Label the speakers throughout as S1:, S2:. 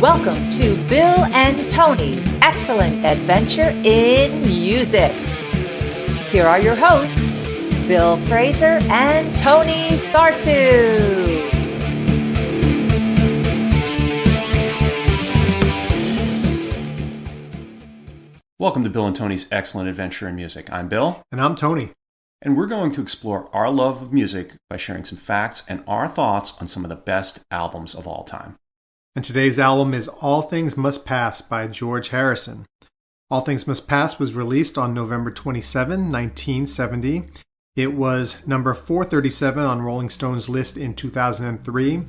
S1: Welcome to Bill and Tony's Excellent Adventure in Music. Here are your hosts, Bill Fraser and Tony Sartu.
S2: Welcome to Bill and Tony's Excellent Adventure in Music. I'm Bill.
S3: And I'm Tony.
S2: And we're going to explore our love of music by sharing some facts and our thoughts on some of the best albums of all time.
S3: And today's album is All Things Must Pass by George Harrison. All Things Must Pass was released on November 27, 1970. It was number 437 on Rolling Stone's list in 2003,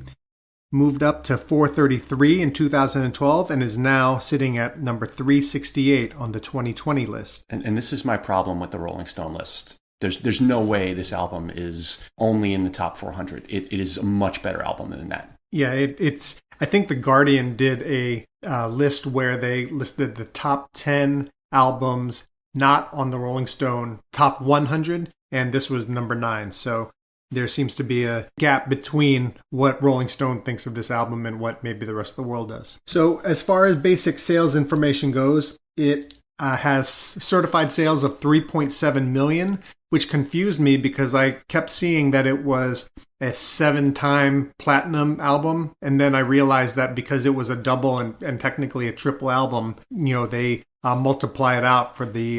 S3: moved up to 433 in 2012, and is now sitting at number 368 on the 2020 list.
S2: And this is my problem with the Rolling Stone list. There's no way this album is only in the top 400. It is a much better album than that.
S3: Yeah, it's. I think The Guardian did a list where they listed the top 10 albums not on the Rolling Stone top 100, and this was number 9. So there seems to be a gap between what Rolling Stone thinks of this album and what maybe the rest of the world does. So as far as basic sales information goes, it has certified sales of 3.7 million, which confused me because I kept seeing that it was a 7-time platinum album. And then I realized that because it was a double and technically a triple album, they multiply it out for the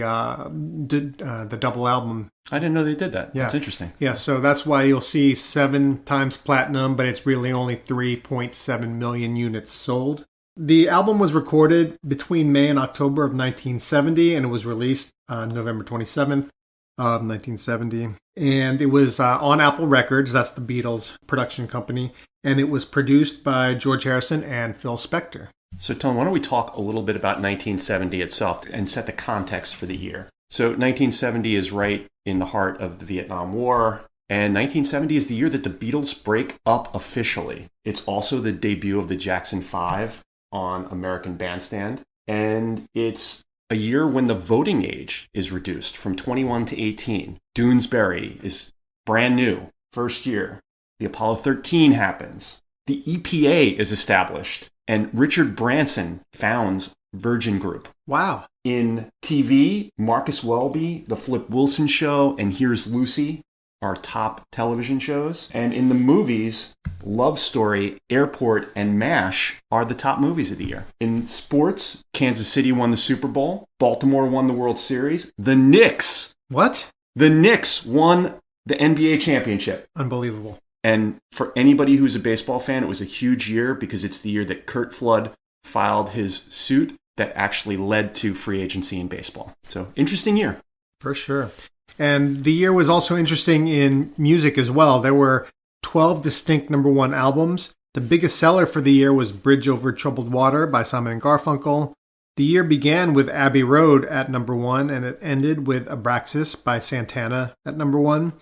S3: double album.
S2: I didn't know they did that.
S3: Yeah.
S2: That's interesting.
S3: Yeah, so that's why you'll see 7 times platinum, but it's really only 3.7 million units sold. The album was recorded between May and October of 1970, and it was released on November 27th of 1970. And it was on Apple Records, that's the Beatles production company, and it was produced by George Harrison and Phil Spector.
S2: So, Tom, why don't we talk a little bit about 1970 itself and set the context for the year? So 1970 is right in the heart of the Vietnam War, and 1970 is the year that the Beatles break up officially. It's also the debut of the Jackson 5 on American Bandstand, and it's a year when the voting age is reduced from 21 to 18. Doonesbury is brand new, first year. The Apollo 13 happens. The EPA is established, and Richard Branson founds Virgin Group.
S3: Wow.
S2: In TV, Marcus Welby, The Flip Wilson Show, and Here's Lucy are top television shows. And in the movies, Love Story, Airport, and MASH are the top movies of the year. In sports, Kansas City won the Super Bowl. Baltimore won the World Series. The Knicks.
S3: What?
S2: The Knicks won the NBA championship.
S3: Unbelievable.
S2: And for anybody who's a baseball fan, it was a huge year because it's the year that Curt Flood filed his suit that actually led to free agency in baseball. So, interesting year.
S3: For sure. And the year was also interesting in music as well. There were 12 distinct number 1 albums. The biggest seller for the year was Bridge Over Troubled Water by Simon & Garfunkel. The year began with Abbey Road at number 1, and it ended with Abraxas by Santana at number 1.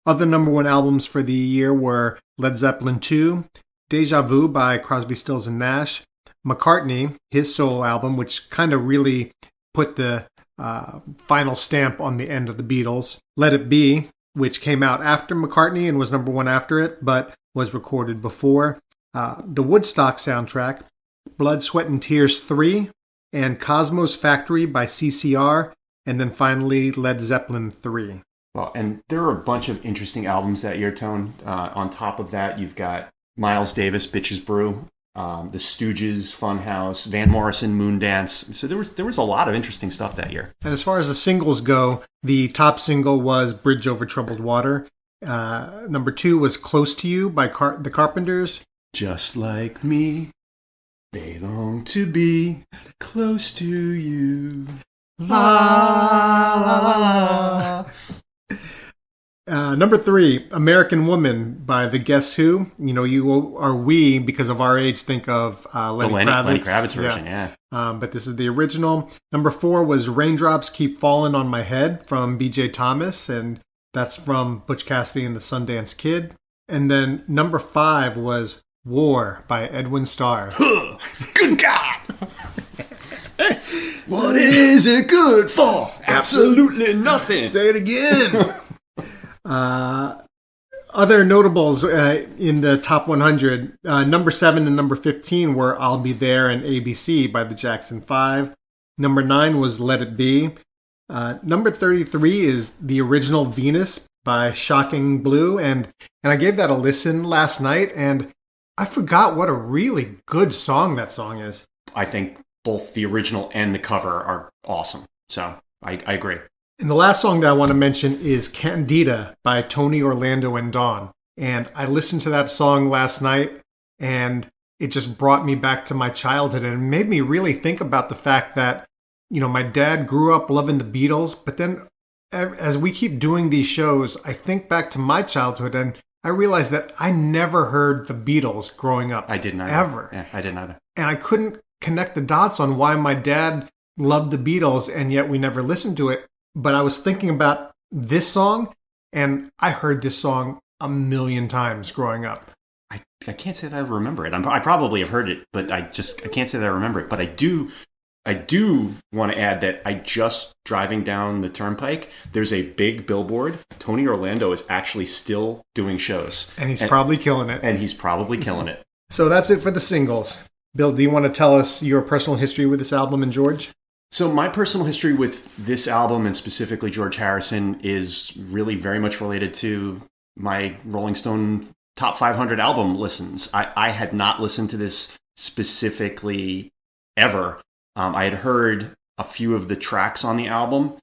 S3: Other number 1 albums for the year were Led Zeppelin II, Deja Vu by Crosby, Stills & Nash, McCartney, his solo album, which kind of really put the final stamp on the end of the Beatles. Let It Be, which came out after McCartney and was number 1 after it, but was recorded before. The Woodstock soundtrack, Blood, Sweat and Tears 3, and Cosmo's Factory by CCR, and then finally Led Zeppelin 3.
S2: Well, and there are a bunch of interesting albums that year, Tone. On top of that, you've got Miles Davis, Bitches Brew, The Stooges, Funhouse, Van Morrison, Moondance. So there was a lot of interesting stuff that year.
S3: And as far as the singles go, the top single was Bridge Over Troubled Water. Number 2 was Close to You by the Carpenters.
S2: Just like me, they long to be close to you. La, la, la.
S3: Number 3, American Woman by the Guess Who. We, because of our age, think of Lenny
S2: Kravitz version, yeah.
S3: But this is the original. Number 4 was Raindrops Keep Falling on My Head from B.J. Thomas, and that's from Butch Cassidy and the Sundance Kid. And then number 5 was War by Edwin Starr.
S2: Good God! What is it good for? Absolutely nothing.
S3: Say it again. Other notables in the top 100, number 7 and number 15 were I'll Be There and ABC by the Jackson 5. Number 9 was Let It Be. Number 33 is the original Venus by Shocking Blue. And I gave that a listen last night, and I forgot what a really good song that song is.
S2: I think both the original and the cover are awesome. So I agree.
S3: And the last song that I want to mention is Candida by Tony Orlando and Dawn. And I listened to that song last night, and it just brought me back to my childhood and made me really think about the fact that, you know, my dad grew up loving the Beatles, but then as we keep doing these shows, I think back to my childhood and I realized that I never heard the Beatles growing up.
S2: I didn't either.
S3: Ever.
S2: Yeah, I didn't either.
S3: And I couldn't connect the dots on why my dad loved the Beatles and yet we never listened to it. But I was thinking about this song, and I heard this song a million times growing up.
S2: I can't say that I remember it. I probably have heard it, but I can't say that I remember it. But I do want to add that I just driving down the turnpike, there's a big billboard. Tony Orlando is actually still doing shows.
S3: And he's probably killing it.
S2: And he's probably killing it.
S3: So that's it for the singles. Bill, do you want to tell us your personal history with this album and George?
S2: So my personal history with this album, and specifically George Harrison, is really very much related to my Rolling Stone Top 500 album listens. I had not listened to this specifically ever. I had heard a few of the tracks on the album,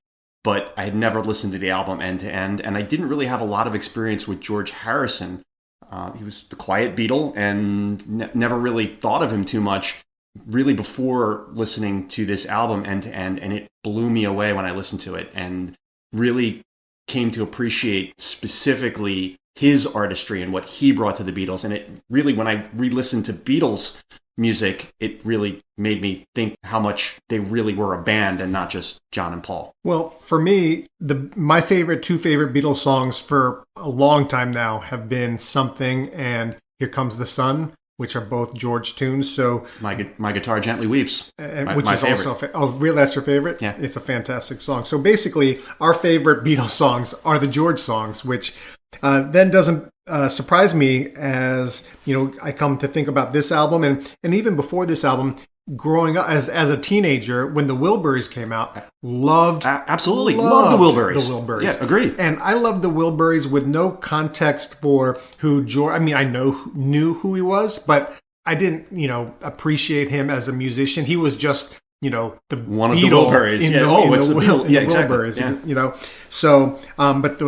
S2: but I had never listened to the album end to end, and I didn't really have a lot of experience with George Harrison. He was the quiet Beatle, and never really thought of him too much, really before listening to this album end to end, and it blew me away when I listened to it and really came to appreciate specifically his artistry and what he brought to the Beatles. And it really, when I re-listened to Beatles music, it really made me think how much they really were a band and not just John and Paul.
S3: Well, for me, my two favorite Beatles songs for a long time now have been Something and Here Comes the Sun, which are both George tunes. So
S2: My Guitar Gently Weeps,
S3: which
S2: my
S3: is
S2: favorite.
S3: also really, that's your favorite?
S2: Yeah,
S3: it's a fantastic song. So basically, our favorite Beatles songs are the George songs, which then doesn't surprise me as, you know, I come to think about this album and even before this album. Growing up as a teenager, when the Wilburys came out, loved the Wilburys.
S2: Yeah, agreed.
S3: And I loved the Wilburys with no context for who George. I mean, I knew who he was, but I didn't, you know, appreciate him as a musician. He was just, you know,
S2: one of the Wilburys.
S3: Wilburys.
S2: Yeah.
S3: You know, so but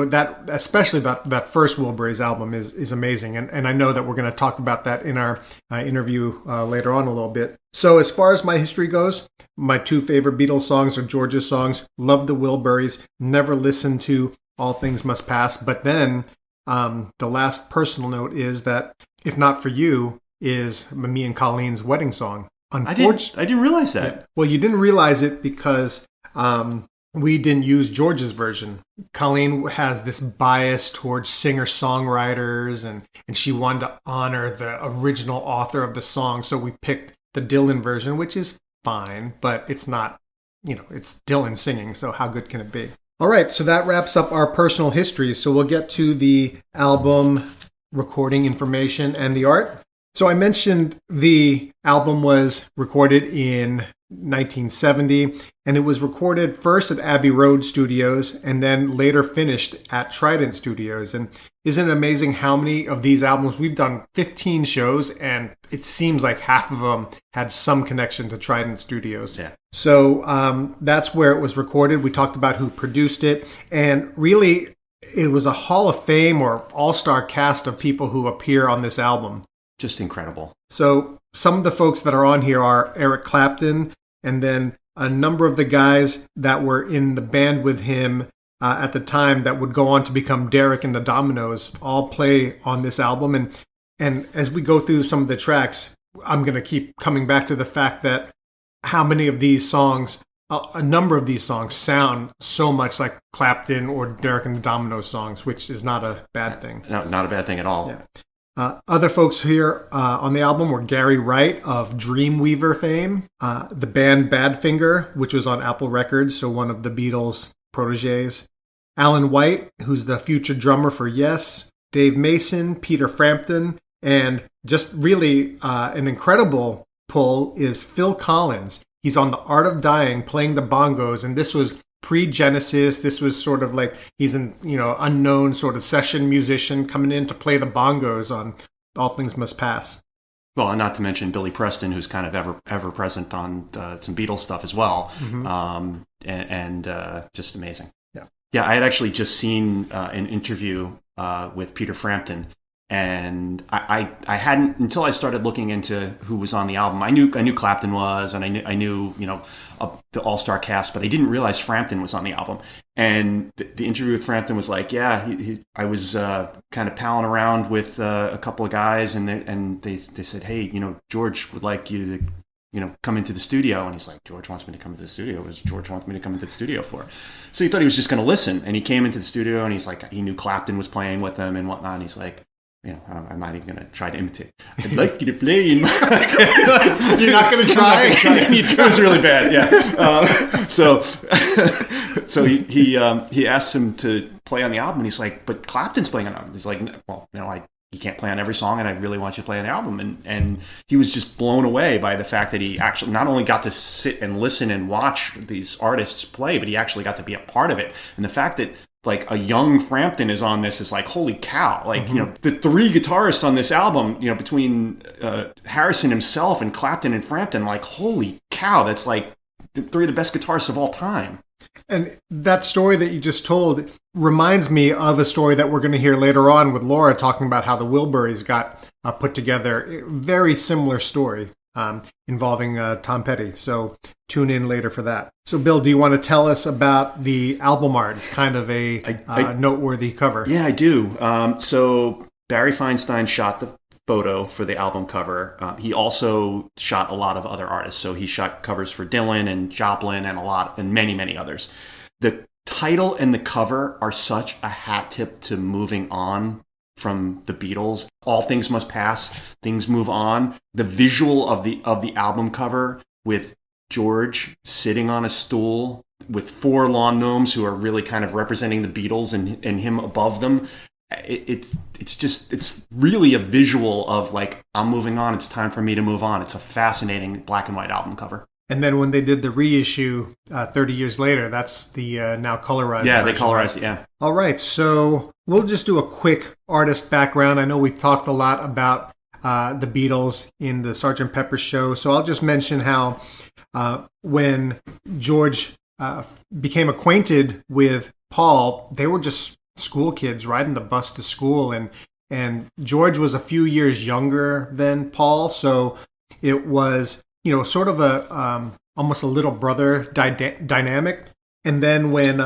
S3: especially that first Wilburys album is amazing, and I know that we're going to talk about that in our interview later on a little bit. So as far as my history goes, my two favorite Beatles songs are George's songs. Love the Wilburys. Never listened to All Things Must Pass. But then the last personal note is that If Not For You is me and Colleen's wedding song.
S2: I didn't realize that.
S3: Well, you didn't realize it because we didn't use George's version. Colleen has this bias towards singer-songwriters, and she wanted to honor the original author of the song. So we picked the Dylan version, which is fine, but it's not, you know, it's Dylan singing. So how good can it be? All right, so that wraps up our personal history. So we'll get to the album recording information and the art. So I mentioned the album was recorded in 1970, and it was recorded first at Abbey Road Studios and then later finished at Trident Studios. And isn't it amazing how many of these albums, we've done 15 shows, and it seems like half of them had some connection to Trident Studios.
S2: Yeah.
S3: So that's where it was recorded. We talked about who produced it, and really it was a Hall of Fame or all-star cast of people who appear on this album.
S2: Just incredible.
S3: So some of the folks that are on here are Eric Clapton, and then a number of the guys that were in the band with him at the time that would go on to become Derek and the Dominoes all play on this album. And as we go through some of the tracks, I'm going to keep coming back to the fact that how many of these songs, a number of these songs sound so much like Clapton or Derek and the Dominoes songs, which is not a bad thing.
S2: No, not a bad thing at all.
S3: Yeah. Other folks here on the album were Gary Wright of Dreamweaver fame, the band Badfinger, which was on Apple Records, so one of the Beatles' proteges, Alan White, who's the future drummer for Yes, Dave Mason, Peter Frampton, and just really an incredible pull is Phil Collins. He's on The Art of Dying playing the bongos, and this was pre-Genesis. This was sort of like he's an unknown sort of session musician coming in to play the bongos on All Things Must Pass.
S2: Well, and not to mention Billy Preston, who's kind of ever present on some Beatles stuff as well, and just amazing. Yeah, I had actually just seen an interview with Peter Frampton, and I hadn't until I started looking into who was on the album. I knew Clapton was, and I knew the all-star cast, but I didn't realize Frampton was on the album. And the interview with Frampton was like, yeah, I was kind of palling around with a couple of guys, and they said, hey, George would like you to come into the studio. And he's like, George wants me to come into the studio. What does George want me to come into the studio for? So he thought he was just going to listen. And he came into the studio, and he's like, he knew Clapton was playing with them and whatnot. And he's like, I'm not even going to try to imitate. I'd like you to play in my...
S3: You're not going to try?
S2: It was really bad, yeah. So he asked him to play on the album, and he's like, but Clapton's playing on the album. He's like, well, he can't play on every song, and I really want you to play on the album. And he was just blown away by the fact that he actually not only got to sit and listen and watch these artists play, but he actually got to be a part of it. And the fact that like a young Frampton is on this is like, holy cow. Like, the three guitarists on this album, between Harrison himself and Clapton and Frampton, like, holy cow, that's like the three of the best guitarists of all time.
S3: And that story that you just told reminds me of a story that we're going to hear later on with Laura talking about how the Wilburys got put together. Very similar story involving Tom Petty. So tune in later for that. So Bill, do you want to tell us about the album art? It's kind of a noteworthy cover.
S2: Yeah, I do. So Barry Feinstein shot the photo for the album cover. He also shot a lot of other artists. So he shot covers for Dylan and Joplin and many, many others. The title and the cover are such a hat tip to moving on from the Beatles. All things must pass, things move on. The visual of the album cover with George sitting on a stool with four lawn gnomes who are really kind of representing the Beatles and him above them. It's really a visual of like, I'm moving on. It's time for me to move on. It's a fascinating black and white album cover.
S3: And then when they did the reissue 30 years later, that's the now colorized
S2: version.
S3: They
S2: colorized it, yeah.
S3: All right, so we'll just do a quick artist background. I know we've talked a lot about the Beatles in the Sgt. Pepper show, so I'll just mention how when George became acquainted with Paul, they were just school kids riding the bus to school, and George was a few years younger than Paul, so it was sort of a almost a little brother dynamic. And then when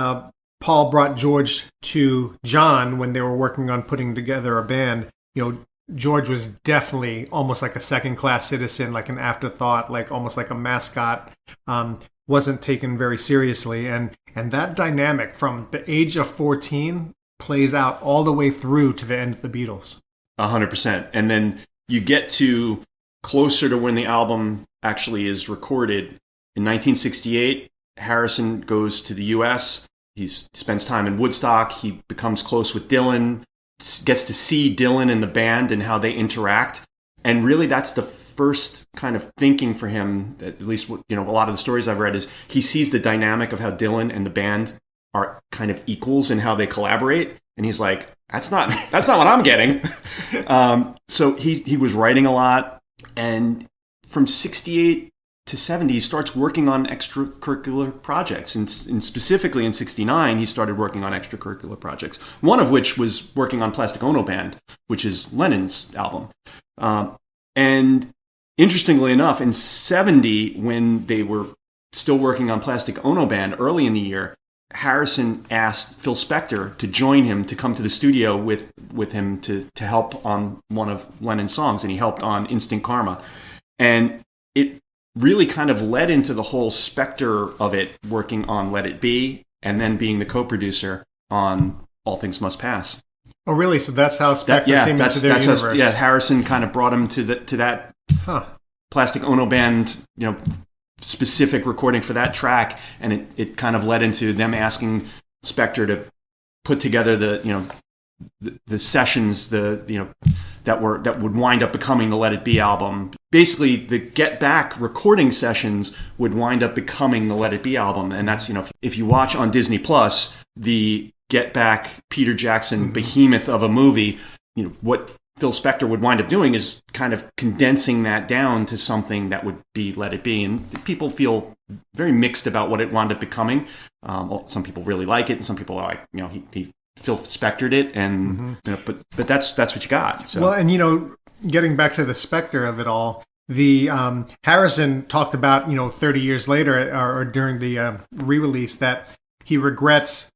S3: Paul brought George to John when they were working on putting together a band, George was definitely almost like a second-class citizen, like an afterthought, like almost like a mascot. Wasn't taken very seriously, and that dynamic from the age of 14 plays out all the way through to the end of the Beatles.
S2: 100%. And then you get to closer to when the album actually is recorded. In 1968, Harrison goes to the U.S. He spends time in Woodstock. He becomes close with Dylan, gets to see Dylan and the band and how they interact. And really, that's the first kind of thinking for him, at least a lot of the stories I've read, is he sees the dynamic of how Dylan and the band are kind of equals in how they collaborate. And he's like, that's not what I'm getting. So he was writing a lot. And from 68 to 70, he starts working on extracurricular projects. And specifically in 69, he started working on extracurricular projects, one of which was working on Plastic Ono Band, which is Lennon's album. And interestingly enough, in 70, when they were still working on Plastic Ono Band early in the year, Harrison asked Phil Spector to join him, to come to the studio with him to help on one of Lennon's songs, and he helped on Instant Karma. And it really kind of led into the whole Spector of it, working on Let It Be, and then being the co-producer on All Things Must Pass.
S3: Oh, really? So that's how Spector came into their universe?
S2: Harrison kind of brought him to that Plastic Ono Band, specific recording for that track, and it kind of led into them asking Spector to put together the the sessions, that would wind up becoming the Let It Be album. Basically, the Get Back recording sessions would wind up becoming the Let It Be album, and that's, if you watch on Disney Plus the Get Back Peter Jackson behemoth of a movie, what Phil Spector would wind up doing is kind of condensing that down to something that would be Let It Be, and people feel very mixed about what it wound up becoming. Some people really like it, and some people are like, he Phil Spectored it, and but that's what you got. So.
S3: Well, and getting back to the Spector of it all, the Harrison talked about 30 years later or during the re-release that he regrets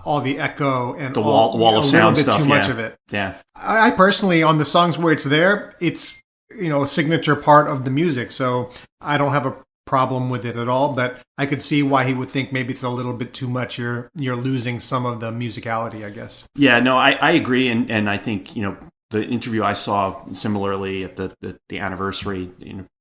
S3: all the echo and
S2: the wall of sound stuff.
S3: Too much of it.
S2: Yeah.
S3: I personally, on the songs where it's there, it's a signature part of the music, so I don't have a problem with it at all. But I could see why he would think maybe it's a little bit too much. You're losing some of the musicality, I guess.
S2: Yeah. No, I agree, and I think the interview I saw similarly at the anniversary,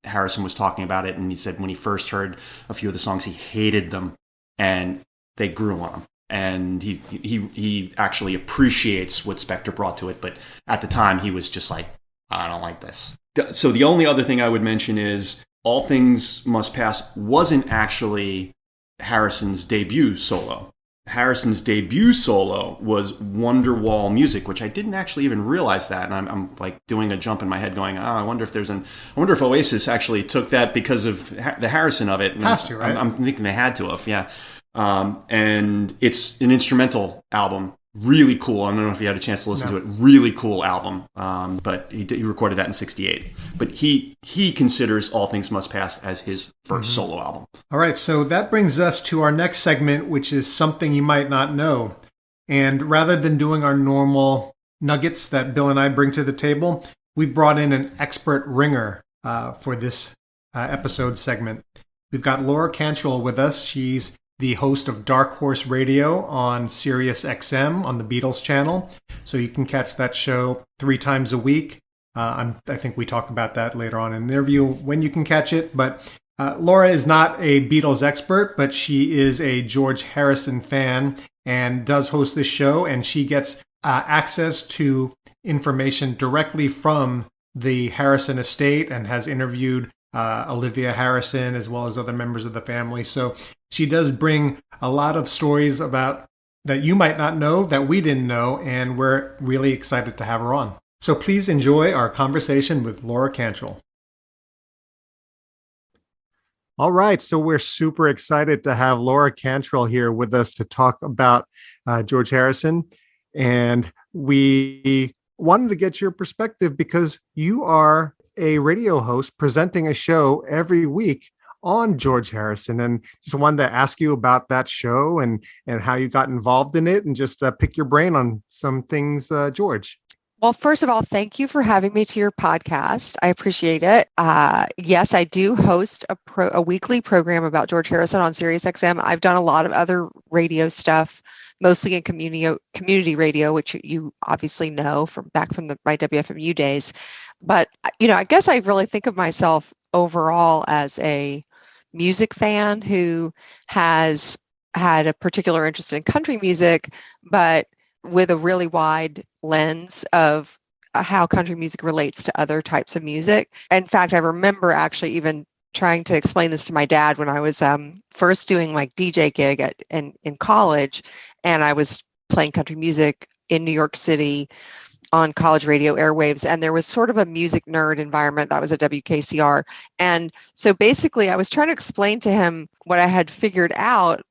S2: Harrison was talking about it, and he said when he first heard a few of the songs, he hated them, and they grew on him. And he actually appreciates what Spector brought to it, but at the time he was just like, I don't like this. So the only other thing I would mention is All Things Must Pass wasn't actually Harrison's debut solo. Harrison's debut solo was Wonderwall Music, which I didn't actually even realize that. And I'm like doing a jump in my head going, I wonder if Oasis actually took that because of the Harrison of it. And
S3: has to, right?
S2: I'm thinking they had to have, yeah. And it's an instrumental album. Really cool. I don't know if you had a chance to listen to it. Really cool album. But he recorded that in '68. But he considers All Things Must Pass as his first solo album.
S3: All right. So that brings us to our next segment, which is something you might not know. And rather than doing our normal nuggets that Bill and I bring to the table, we've brought in an expert ringer for this episode segment. We've got Laura Cantrell with us. She's the host of Dark Horse Radio on SiriusXM on the Beatles channel. So you can catch that show 3 times a week. I think we talk about that later on in the interview when you can catch it. But Laura is not a Beatles expert, but she is a George Harrison fan and does host this show. And she gets access to information directly from the Harrison estate and has interviewed Olivia Harrison as well as other members of the family. So she does bring a lot of stories about that you might not know, that we didn't know, and we're really excited to have her on. So please enjoy our conversation with Laura Cantrell. All right, so we're super excited to have Laura Cantrell here with us to talk about George Harrison. And we wanted to get your perspective because you are a radio host presenting a show every week on George Harrison, and just wanted to ask you about that show and how you got involved in it, and just pick your brain on some things, George.
S4: Well, first of all, thank you for having me to your podcast. I appreciate it. Yes, I do host a weekly program about George Harrison on SiriusXM. I've done a lot of other radio stuff, mostly in community radio, which you obviously know from my WFMU days. But, I guess I really think of myself overall as a music fan who has had a particular interest in country music, but with a really wide lens of how country music relates to other types of music. In fact, I remember actually even trying to explain this to my dad when I was first doing like DJ gig in college, and I was playing country music in New York City on college radio airwaves, and there was sort of a music nerd environment that was at WKCR. And so basically I was trying to explain to him what I had figured out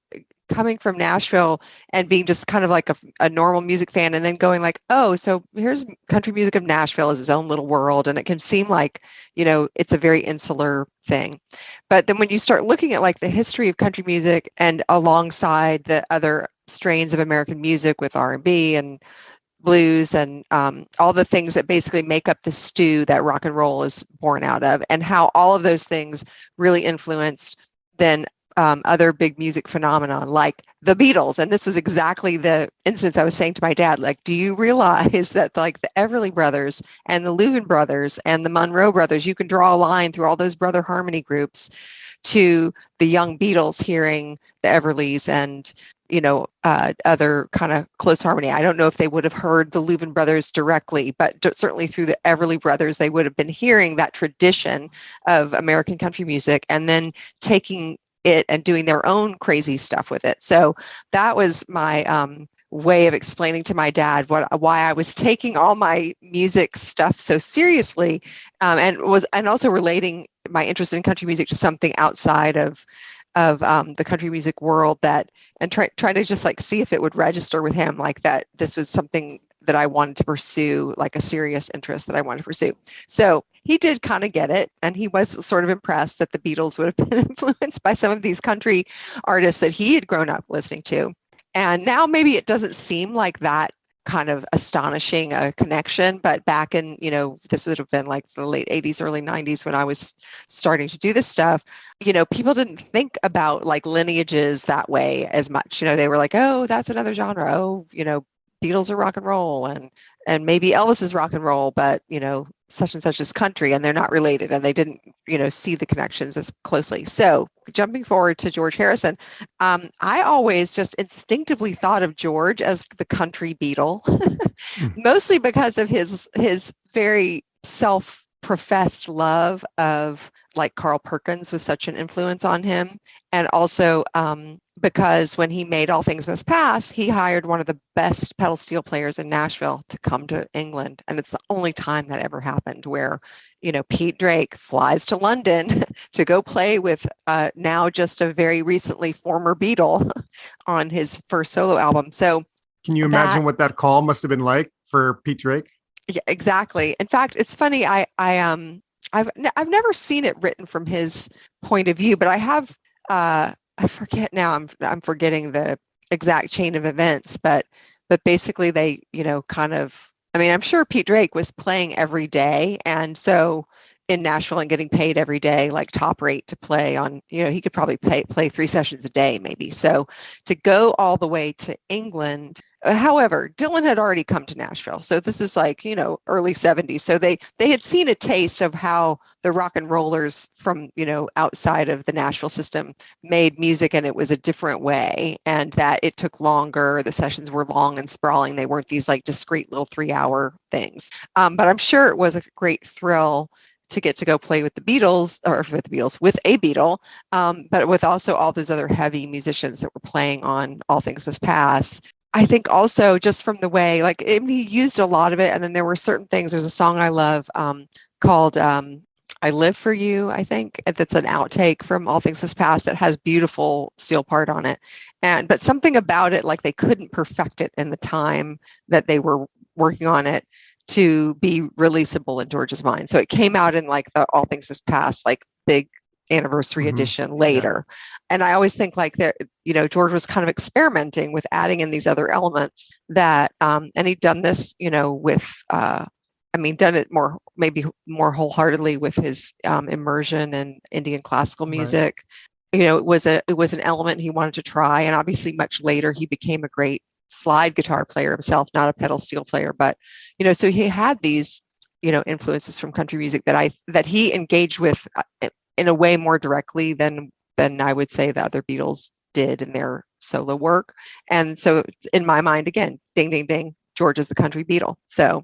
S4: coming from Nashville and being just kind of like a normal music fan, and then going like, oh, so here's country music of Nashville as its own little world. And it can seem like, it's a very insular thing. But then when you start looking at like the history of country music and alongside the other strains of American music with R&B and blues and all the things that basically make up the stew that rock and roll is born out of, and how all of those things really influenced then other big music phenomenon like the Beatles. And this was exactly the instance I was saying to my dad, like, do you realize that like the Everly Brothers and the Louvin Brothers and the Monroe Brothers, you can draw a line through all those brother harmony groups to the young Beatles hearing the Everlys and other kind of close harmony. I don't know if they would have heard the Louvin brothers directly, but certainly through the Everly brothers, they would have been hearing that tradition of American country music and then taking it and doing their own crazy stuff with it. So that was my way of explaining to my dad why I was taking all my music stuff so seriously, and also relating my interest in country music to something outside of the country music world, and try to just like see if it would register with him, like that this was something that I wanted to pursue, like a serious interest that I wanted to pursue. So he did kind of get it, and he was sort of impressed that the Beatles would have been influenced by some of these country artists that he had grown up listening to. And now maybe it doesn't seem like that kind of astonishing a connection, but back in, this would have been like the late 80s, early 90s when I was starting to do this stuff, people didn't think about like lineages that way as much. They were like, oh, that's another genre. Oh, Beatles are rock and roll, and maybe Elvis is rock and roll, but such and such is country, and they're not related, and they didn't see the connections as closely. So jumping forward to George Harrison, I always just instinctively thought of George as the country Beatle, mostly because of his very self-professed love of like Carl Perkins was such an influence on him, and also because when he made All Things Must Pass, he hired one of the best pedal steel players in Nashville to come to England. And it's the only time that ever happened where, Pete Drake flies to London to go play with now just a very recently former Beatle on his first solo album. So
S3: can you imagine what that call must have been like for Pete Drake?
S4: Yeah, exactly. In fact, it's funny. I've never seen it written from his point of view, but I have, I forget now. I'm forgetting the exact chain of events, but basically they, kind of. I mean, I'm sure Pete Drake was playing every day, and so in Nashville and getting paid every day, like top rate to play on. He could probably play 3 sessions a day, maybe. So to go all the way to England. However, Dylan had already come to Nashville, so this is like early 70s. So they had seen a taste of how the rock and rollers from outside of the Nashville system made music, and it was a different way, and that it took longer. The sessions were long and sprawling. They weren't these like discrete little 3-hour things. But I'm sure it was a great thrill to get to go play with the Beatles, with a Beatle, but with also all those other heavy musicians that were playing on All Things Must Pass. I think also just from the way, like, he used a lot of it, and then there were certain things. There's a song I love called I Live For You, I think. That's an outtake from All Things Must Pass that has beautiful steel part on it. But something about it, like they couldn't perfect it in the time that they were working on it to be releasable in George's mind. So it came out in like the All Things Must Pass, like big anniversary edition later. Yeah. And I always think like that, George was kind of experimenting with adding in these other elements that, and he'd done this, with, done it maybe more wholeheartedly with his immersion in Indian classical music. Right. It was an element he wanted to try. And obviously much later he became a great slide guitar player himself, not a pedal steel player, but, so he had these, influences from country music that he engaged with in a way more directly than I would say the other Beatles did in their solo work. And so in my mind, again, ding, ding, ding, George is the country Beatle. So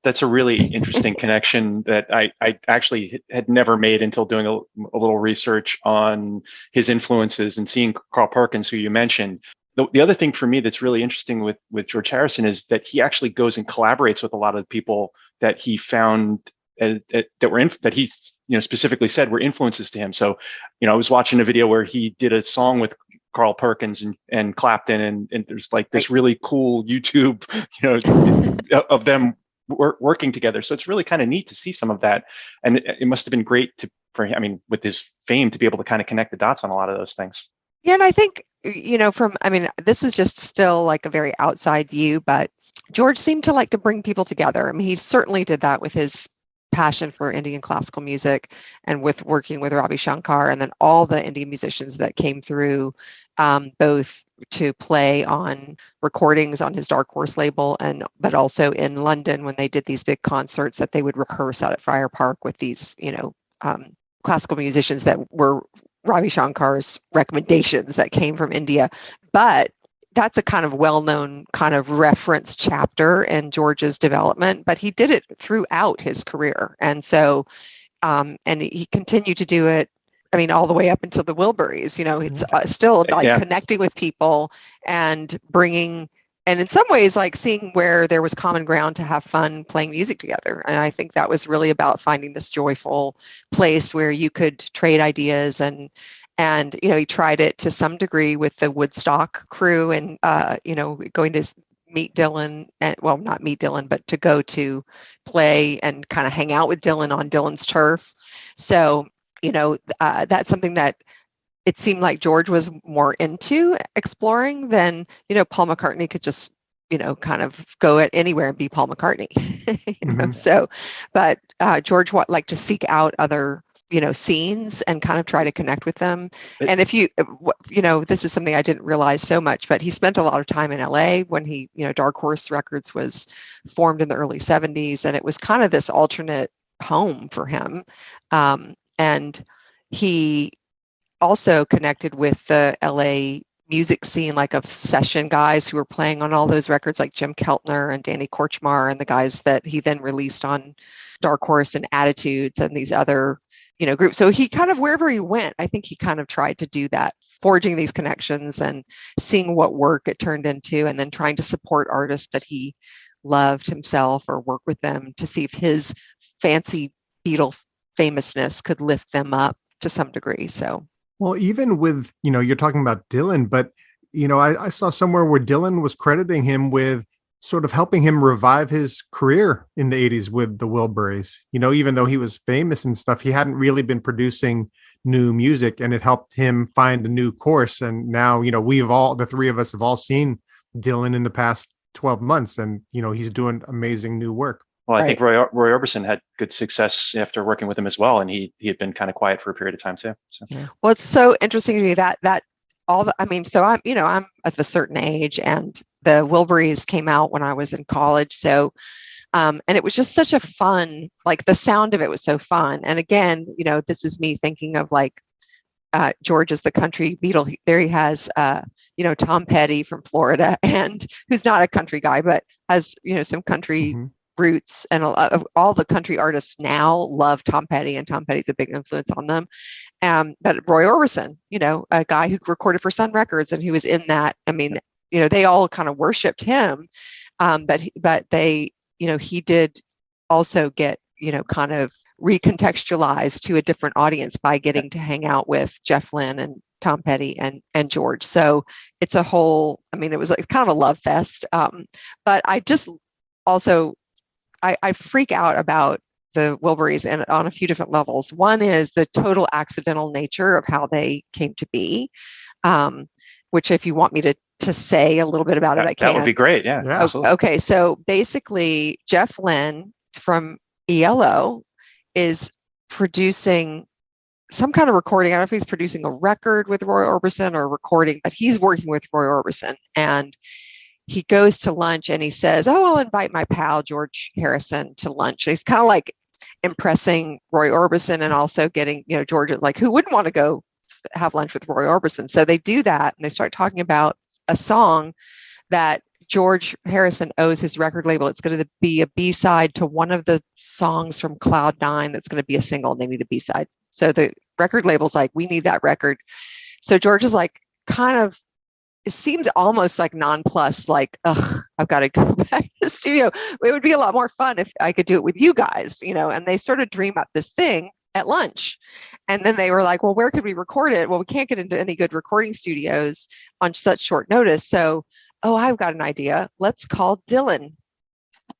S2: that's a really interesting connection that I actually had never made until doing a little research on his influences and seeing Carl Perkins, who you mentioned. The other thing for me that's really interesting with George Harrison is that he actually goes and collaborates with a lot of the people that he found that he specifically said were influences to him. So, I was watching a video where he did a song with Carl Perkins and Clapton, and there's like this really cool YouTube, of them working together. So it's really kind of neat to see some of that, and it must have been great for him. With his fame, to be able to kind of connect the dots on a lot of those things.
S4: Yeah, and I think this is just still like a very outside view, but George seemed to like to bring people together. He certainly did that with his passion for Indian classical music and with working with Ravi Shankar, and then all the Indian musicians that came through, both to play on recordings on his Dark Horse label, but also in London when they did these big concerts that they would rehearse out at Friar Park with these, classical musicians that were Ravi Shankar's recommendations that came from India. But that's a kind of well-known kind of reference chapter in George's development, but he did it throughout his career. And so, and he continued to do it, I mean, all the way up until the Wilburys. It's still like connecting with people and bringing, and in some ways, like seeing where there was common ground to have fun playing music together. And I think that was really about finding this joyful place where you could trade ideas. And he tried it to some degree with the Woodstock crew, and going to meet Dylan, and well, not meet Dylan, but to go to play and kind of hang out with Dylan on Dylan's turf. So that's something that it seemed like George was more into exploring than Paul McCartney could just kind of go at anywhere and be Paul McCartney. So, but George liked to seek out other scenes and kind of try to connect with them. And if this is something I didn't realize so much, but he spent a lot of time in LA when he, Dark Horse Records was formed in the early 70s. And it was kind of this alternate home for him. And he also connected with the LA music scene, like of session guys who were playing on all those records, like Jim Keltner and Danny Korchmar, and the guys that he then released on Dark Horse and Attitudes and these other groups. So he kind of, wherever he went, I think he kind of tried to do that, forging these connections and seeing what work it turned into, and then trying to support artists that he loved himself or work with them to see if his fancy Beatle famousness could lift them up to some degree. So,
S3: well, even with, you're talking about Dylan, but, I saw somewhere where Dylan was crediting him with sort of helping him revive his career in the 80s with the Wilburys. Even though he was famous and stuff, he hadn't really been producing new music, and it helped him find a new course. And now, the three of us have all seen Dylan in the past 12 months, and, he's doing amazing new work.
S5: Well, I think Roy Orbison had good success after working with him as well, and he had been kind of quiet for a period of time too. So.
S4: Yeah. Well, it's so interesting to me that all the, I mean, so I'm of a certain age, and the Wilburys came out when I was in college. So, and it was just such a fun, like the sound of it was so fun. And again, this is me thinking of like George is the country Beatle. There he has, Tom Petty from Florida, and who's not a country guy, but has, some country roots. And all the country artists now love Tom Petty, and Tom Petty's a big influence on them. But Roy Orbison, a guy who recorded for Sun Records, and he was in that. I mean, they all kind of worshipped him. But they, he did also get, kind of recontextualized to a different audience by getting to hang out with Jeff Lynne and Tom Petty and George. So it's a whole, I mean, it was like kind of a love fest. But I just also, I freak out about the Wilburys and on a few different levels. One is the total accidental nature of how they came to be, which if you want me to say a little bit about it, I can.
S5: That would be great. Yeah. Absolutely.
S4: Okay. So basically, Jeff Lynne from ELO is producing some kind of recording. I don't know if he's producing a record with Roy Orbison or recording, but he's working with Roy Orbison. And he goes to lunch and he says, "Oh, I'll invite my pal George Harrison to lunch." And he's kind of like impressing Roy Orbison and also getting, George, like, who wouldn't want to go have lunch with Roy Orbison? So they do that, and they start talking about a song that George Harrison owes his record label. It's going to be a B-side to one of the songs from Cloud 9 that's going to be a single, and they need a B-side. So the record label's like, "We need that record." So George is like, kind of, it seems almost like nonplussed, like, "Ugh, I've got to go back to the studio. It would be a lot more fun if I could do it with you guys," and they sort of dream up this thing at lunch. And then they were like, "Well, where could we record it?" "Well, we can't get into any good recording studios on such short notice. So, oh, I've got an idea. Let's call Dylan,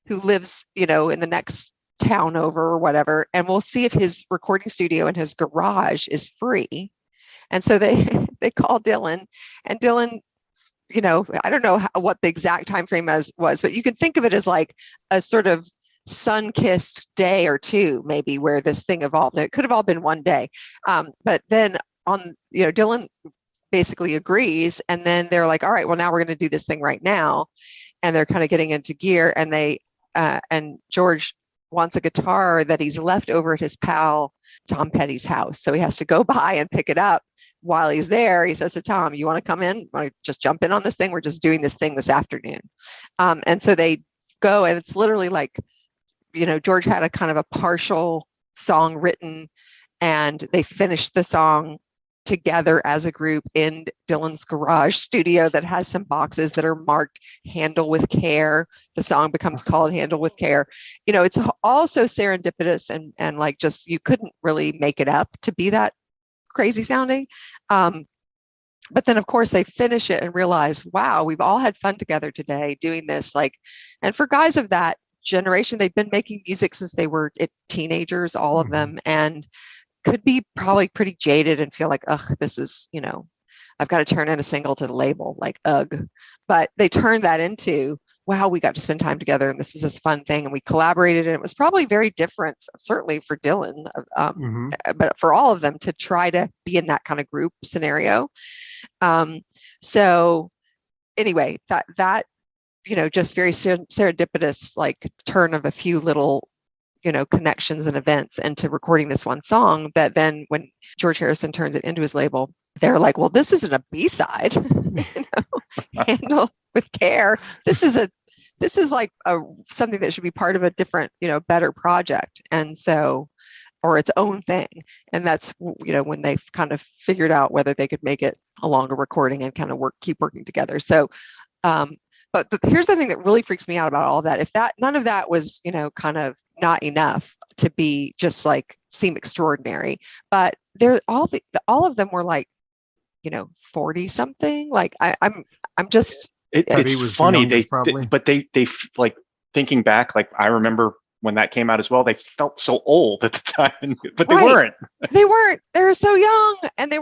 S4: who lives, in the next town over or whatever, and we'll see if his recording studio in his garage is free." And so they call Dylan, and Dylan, I don't know what the exact time frame was, but you can think of it as like a sort of sun-kissed day or two, maybe, where this thing evolved. It could have all been one day. But then Dylan basically agrees, and then they're like, "All right, well, now we're going to do this thing right now." And they're kind of getting into gear, and they and George wants a guitar that he's left over at his pal Tom Petty's house. So he has to go by and pick it up. While he's there, he says to Tom, "You want to come in? Want to just jump in on this thing? We're just doing this thing this afternoon." And so they go, and it's literally like, George had a kind of a partial song written, and they finished the song together as a group in Dylan's garage studio that has some boxes that are marked "Handle with Care." The song becomes called "Handle with Care." It's also serendipitous and like, just, you couldn't really make it up to be that crazy sounding. But then of course they finish it and realize, wow, we've all had fun together today doing this. Like, and for guys of that generation, they've been making music since they were teenagers, all of them, and could be probably pretty jaded and feel like, ugh, this is, I've got to turn in a single to the label, like, ugh. But they turned that into, wow, we got to spend time together, and this was this fun thing, and we collaborated, and it was probably very different, certainly for Dylan, but for all of them to try to be in that kind of group scenario. So anyway, that just very serendipitous, like, turn of a few little connections and events into recording this one song, that then when George Harrison turns it into his label, they're like, well, this isn't a B-side. Handle with Care. This is like something that should be part of a different, better project. And so, or its own thing. And that's, when they've kind of figured out whether they could make it a longer recording and kind of keep working together. So, but here's the thing that really freaks me out about all that. If none of that was, kind of not enough to be just like seem extraordinary, but they're all of them were like, 40 something. Like I'm just.
S5: It's funny. They like, thinking back, like, I remember when that came out as well, they felt so old at the time, but they weren't.
S4: They weren't. They were so young, and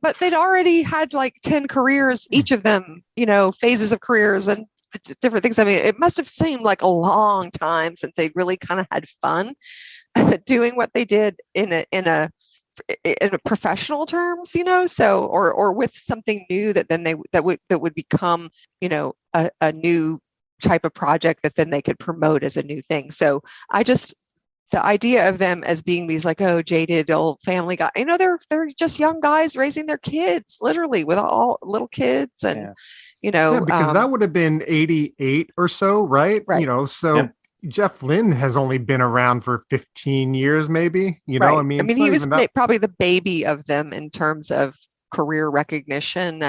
S4: but they'd already had like 10 careers, each of them, phases of careers and different things. I mean, it must have seemed like a long time since they really kind of had fun doing what they did in a professional terms, so, or with something new that then that would become, a new type of project that then they could promote as a new thing. So the idea of them as being these like, oh, jaded old family guy, they're just young guys raising their kids, literally, with all little kids. And
S3: because that would have been 88 or so, right? So Jeff Lynne has only been around for 15 years, maybe. He was probably the baby of them in terms of career recognition.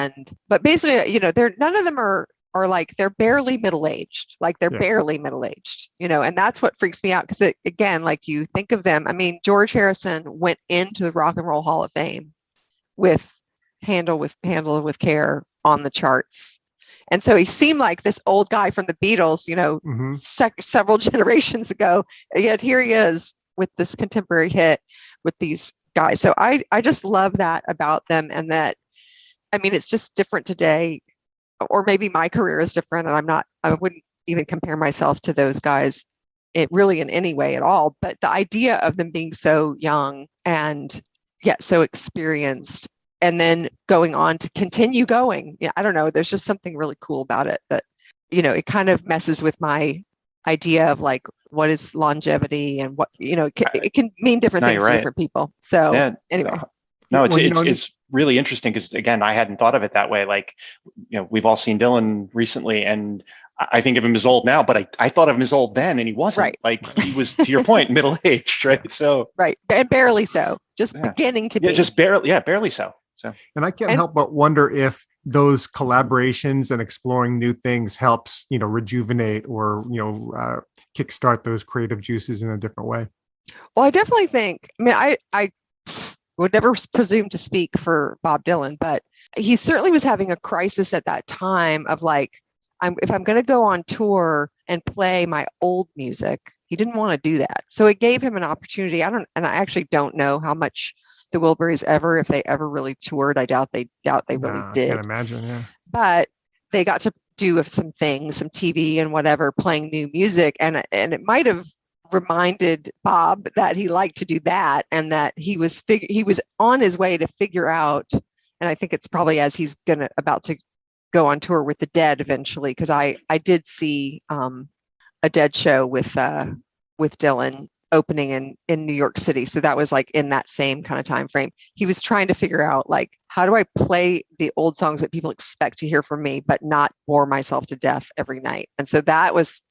S3: But basically, none of them are like, they're barely middle-aged, and that's what freaks me out, because again, like, you think of them, I mean, George Harrison went into the Rock and Roll Hall of Fame with Handle with Care on the charts. And so he seemed like this old guy from the Beatles, several generations ago, yet here he is with this contemporary hit with these guys. So I just love that about them, and that, I mean, it's just different today. Or maybe my career is different, and I wouldn't even compare myself to those guys really in any way at all. But the idea of them being so young and yet so experienced, and then going on to continue going. Yeah, I don't know. There's just something really cool about it that, it kind of messes with my idea of like, what is longevity, and what, it can mean different things to different people. So anyway.
S5: No, it's really interesting, because again, I hadn't thought of it that way. Like, we've all seen Dylan recently, and I think of him as old now, but I thought of him as old then, and he wasn't.
S4: Right.
S5: Like, he was, to your point, middle-aged, right? So
S4: right, and barely so, beginning to be.
S5: Just barely so. So,
S3: and I can't help but wonder if those collaborations and exploring new things helps, rejuvenate or kickstart those creative juices in a different way.
S4: Well, I definitely think. I mean, I would never presume to speak for Bob Dylan, but he certainly was having a crisis at that time of like, if I'm going to go on tour and play my old music, he didn't want to do that. So it gave him an opportunity. I actually don't know how much the Wilburys if they ever really toured. I doubt they really did. I can't
S3: imagine, yeah.
S4: But they got to do some things, some TV and whatever, playing new music, and it might have reminded Bob that he liked to do that, and that he was on his way to figure out, and I think it's probably as he's about to go on tour with the Dead eventually, because I did see a Dead show with with Dylan opening in New York City. So that was like in that same kind of time frame. He was trying to figure out like, how do I play the old songs that people expect to hear from me, but not bore myself to death every night? And so that was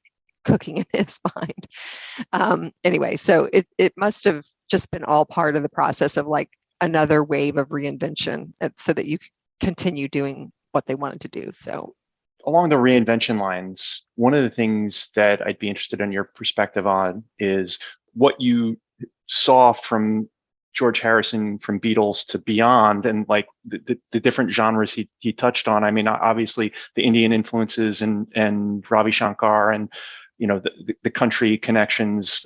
S4: cooking in his mind. Anyway, so it must have just been all part of the process of like another wave of reinvention so that you could continue doing what they wanted to do. So
S5: along the reinvention lines, one of the things that I'd be interested in your perspective on is what you saw from George Harrison, from Beatles to beyond, and like the different genres he touched on. I mean, obviously the Indian influences and Ravi Shankar, and the country connections.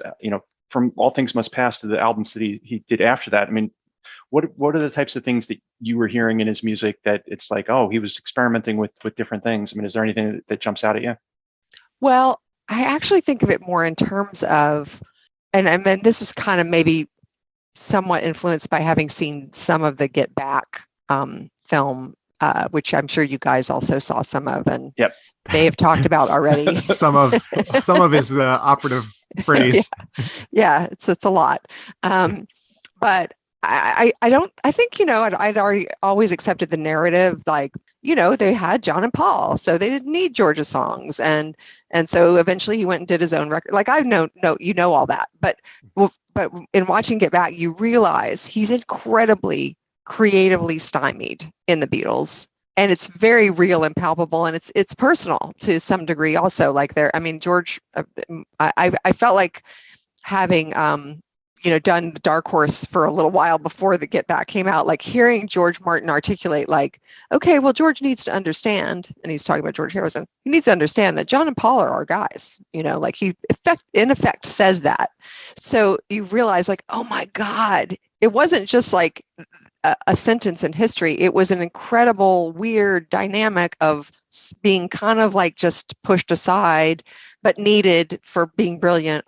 S5: From All Things Must Pass to the albums that he did after that. I mean, what are the types of things that you were hearing in his music that it's like, oh, he was experimenting with different things? I mean, is there anything that jumps out at you?
S4: Well, I actually think of it more in terms of, and I mean, this is kind of maybe somewhat influenced by having seen some of the Get Back film, which I'm sure you guys also saw some of, and
S5: yep.
S4: They have talked about already.
S3: some of his operative phrase.
S4: Yeah, it's a lot. But I think, I'd already always accepted the narrative, like, they had John and Paul, so they didn't need George's songs. And so eventually he went and did his own record. Like, I know, all that, but in watching Get Back, you realize he's incredibly creatively stymied in the Beatles. And it's very real and palpable, and it's personal to some degree also. Like George, I felt like having, done Dark Horse for a little while before the Get Back came out, like hearing George Martin articulate like, okay, well, George needs to understand, and he's talking about George Harrison, he needs to understand that John and Paul are our guys, like he in effect says that. So you realize like, oh my God, it wasn't just like a sentence in history. It was an incredible, weird dynamic of being kind of like just pushed aside, but needed for being brilliant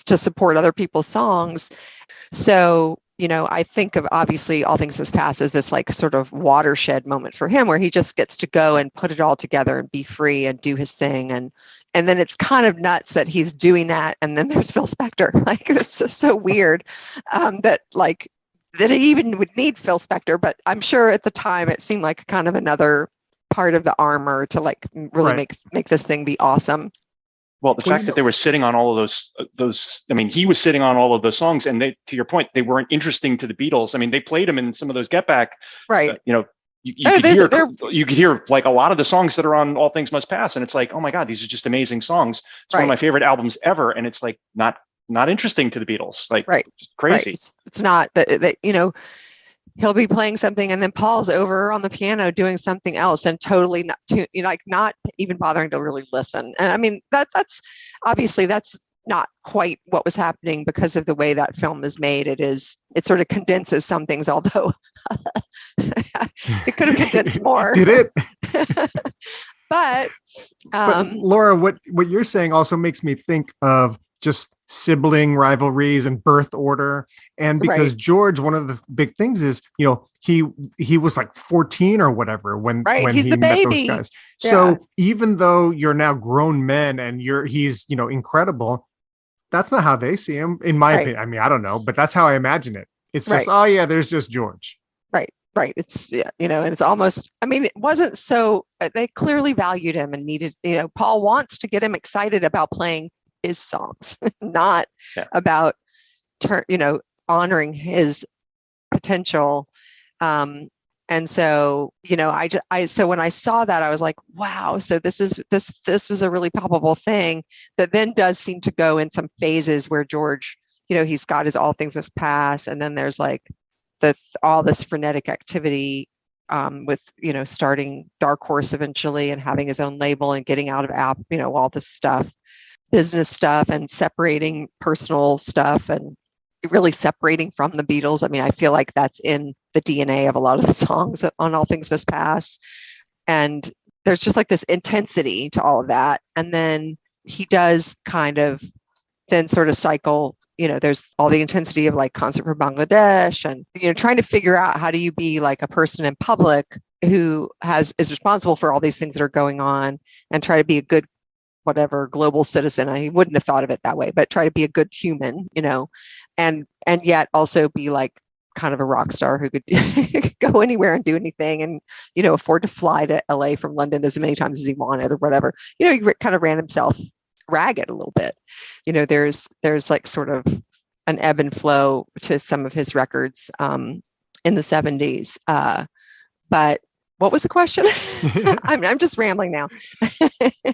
S4: to support other people's songs. So, I think of obviously All Things Must Pass as this like sort of watershed moment for him where he just gets to go and put it all together and be free and do his thing. And then it's kind of nuts that he's doing that. And then there's Phil Spector. Like, it's just so weird that it even would need Phil Spector, but I'm sure at the time it seemed like kind of another part of the armor to like really make this thing be awesome.
S5: Well, the fact that they were sitting on all of those, I mean, he was sitting on all of those songs, and they, to your point, they weren't interesting to the Beatles. I mean, they played them in some of those Get Back,
S4: right?
S5: You could hear like a lot of the songs that are on All Things Must Pass, and it's like, oh my God, these are just amazing songs. It's one of my favorite albums ever, and it's like not interesting to the Beatles, like just crazy.
S4: Right. It's not that he'll be playing something and then Paul's over on the piano doing something else and totally not even bothering to really listen. And I mean that's obviously that's not quite what was happening because of the way that film is made. It sort of condenses some things, although it could have condensed more.
S3: Did it?
S4: But
S3: Laura, what you're saying also makes me think of just sibling rivalries and birth order. And because George, one of the big things is, he was like 14 or whatever when he met those guys. Yeah. So even though you're now grown men and he's incredible, that's not how they see him, in my opinion. I mean, I don't know, but that's how I imagine it. It's just, oh yeah, there's just George.
S4: Right. It's, and it's almost, I mean, it wasn't so, they clearly valued him and needed, Paul wants to get him excited about playing his songs, not about honoring his potential. And so, so when I saw that, I was like, wow, so this was a really palpable thing that then does seem to go in some phases where George, he's got his All Things Must Pass. And then there's like all this frenetic activity with, starting Dark Horse eventually and having his own label and getting out of all this stuff, business stuff, and separating personal stuff and really separating from the Beatles. I mean, I feel like that's in the DNA of a lot of the songs on All Things Must Pass. And there's just like this intensity to all of that. And then he does kind of then sort of cycle, there's all the intensity of like Concert for Bangladesh and, trying to figure out how do you be like a person in public who is responsible for all these things that are going on and try to be a good whatever global citizen. I wouldn't have thought of it that way, but try to be a good human, and yet also be like kind of a rock star who could go anywhere and do anything, and afford to fly to LA from London as many times as he wanted or whatever. He kind of ran himself ragged a little bit. There's like sort of an ebb and flow to some of his records in the 70s. But what was the question? I'm just rambling now.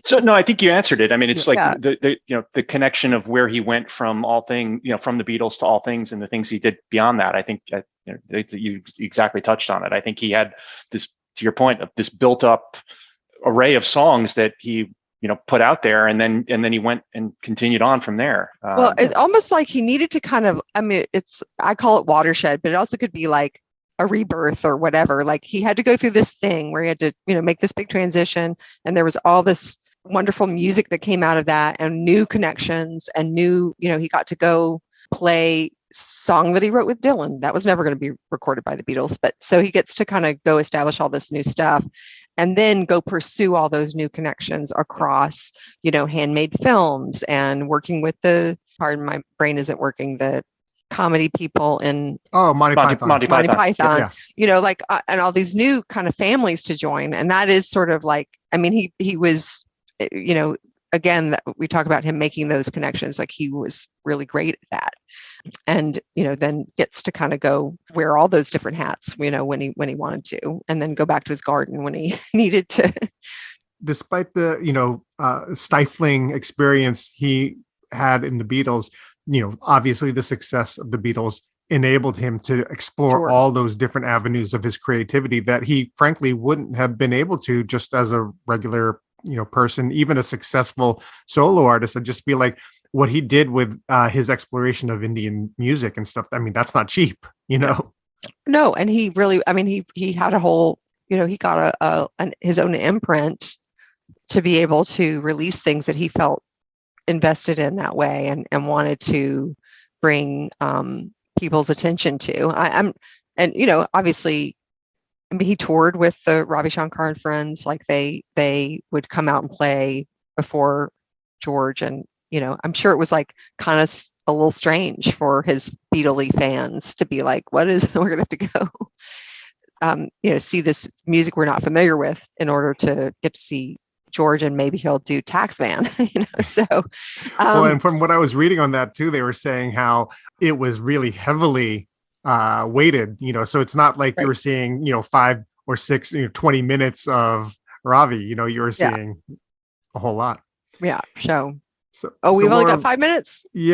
S5: So no, I think you answered it. I mean, it's like the connection of where he went from all things, from the Beatles to all things, and the things he did beyond that. I think you exactly touched on it. I think he had this, to your point, of this built up array of songs that he put out there, and then he went and continued on from there.
S4: Well, it's almost like he needed to kind of, I call it watershed, but it also could be like a rebirth or whatever. Like he had to go through this thing where he had to, make this big transition, and there was all this wonderful music that came out of that, and new connections, and new, he got to go play song that he wrote with Dylan that was never going to be recorded by the Beatles, but so he gets to kind of go establish all this new stuff, and then go pursue all those new connections across, handmade films, and working with pardon, my brain isn't working, the comedy people in
S3: Monty Python.
S5: Monty Python.
S4: Yeah. And all these new kind of families to join. And that is sort of like, he was, again, we talk about him making those connections, like he was really great at that. And, then gets to kind of go wear all those different hats, when he wanted to, and then go back to his garden when he needed to.
S3: Despite the, stifling experience he had in the Beatles, obviously the success of the Beatles enabled him to explore all those different avenues of his creativity that he frankly wouldn't have been able to just as a regular, person, even a successful solo artist. I'd just feel like what he did with his exploration of Indian music and stuff. That's not cheap,
S4: No. And he really, he had a whole, he got his own imprint to be able to release things that he felt invested in that way, and wanted to bring people's attention to. Obviously, he toured with the Ravi Shankar and friends. Like they would come out and play before George, and I'm sure it was like kind of a little strange for his Beatle fans to be like, "What is? We're gonna have to go, see this music we're not familiar with in order to get to see George, and maybe he'll do Taxman." So
S3: well, and from what I was reading on that too, they were saying how it was really heavily weighted, so it's not like you were seeing 5 or 6 20 minutes of Ravi, you were seeing a whole lot. So
S4: we've only got 5 minutes.
S3: We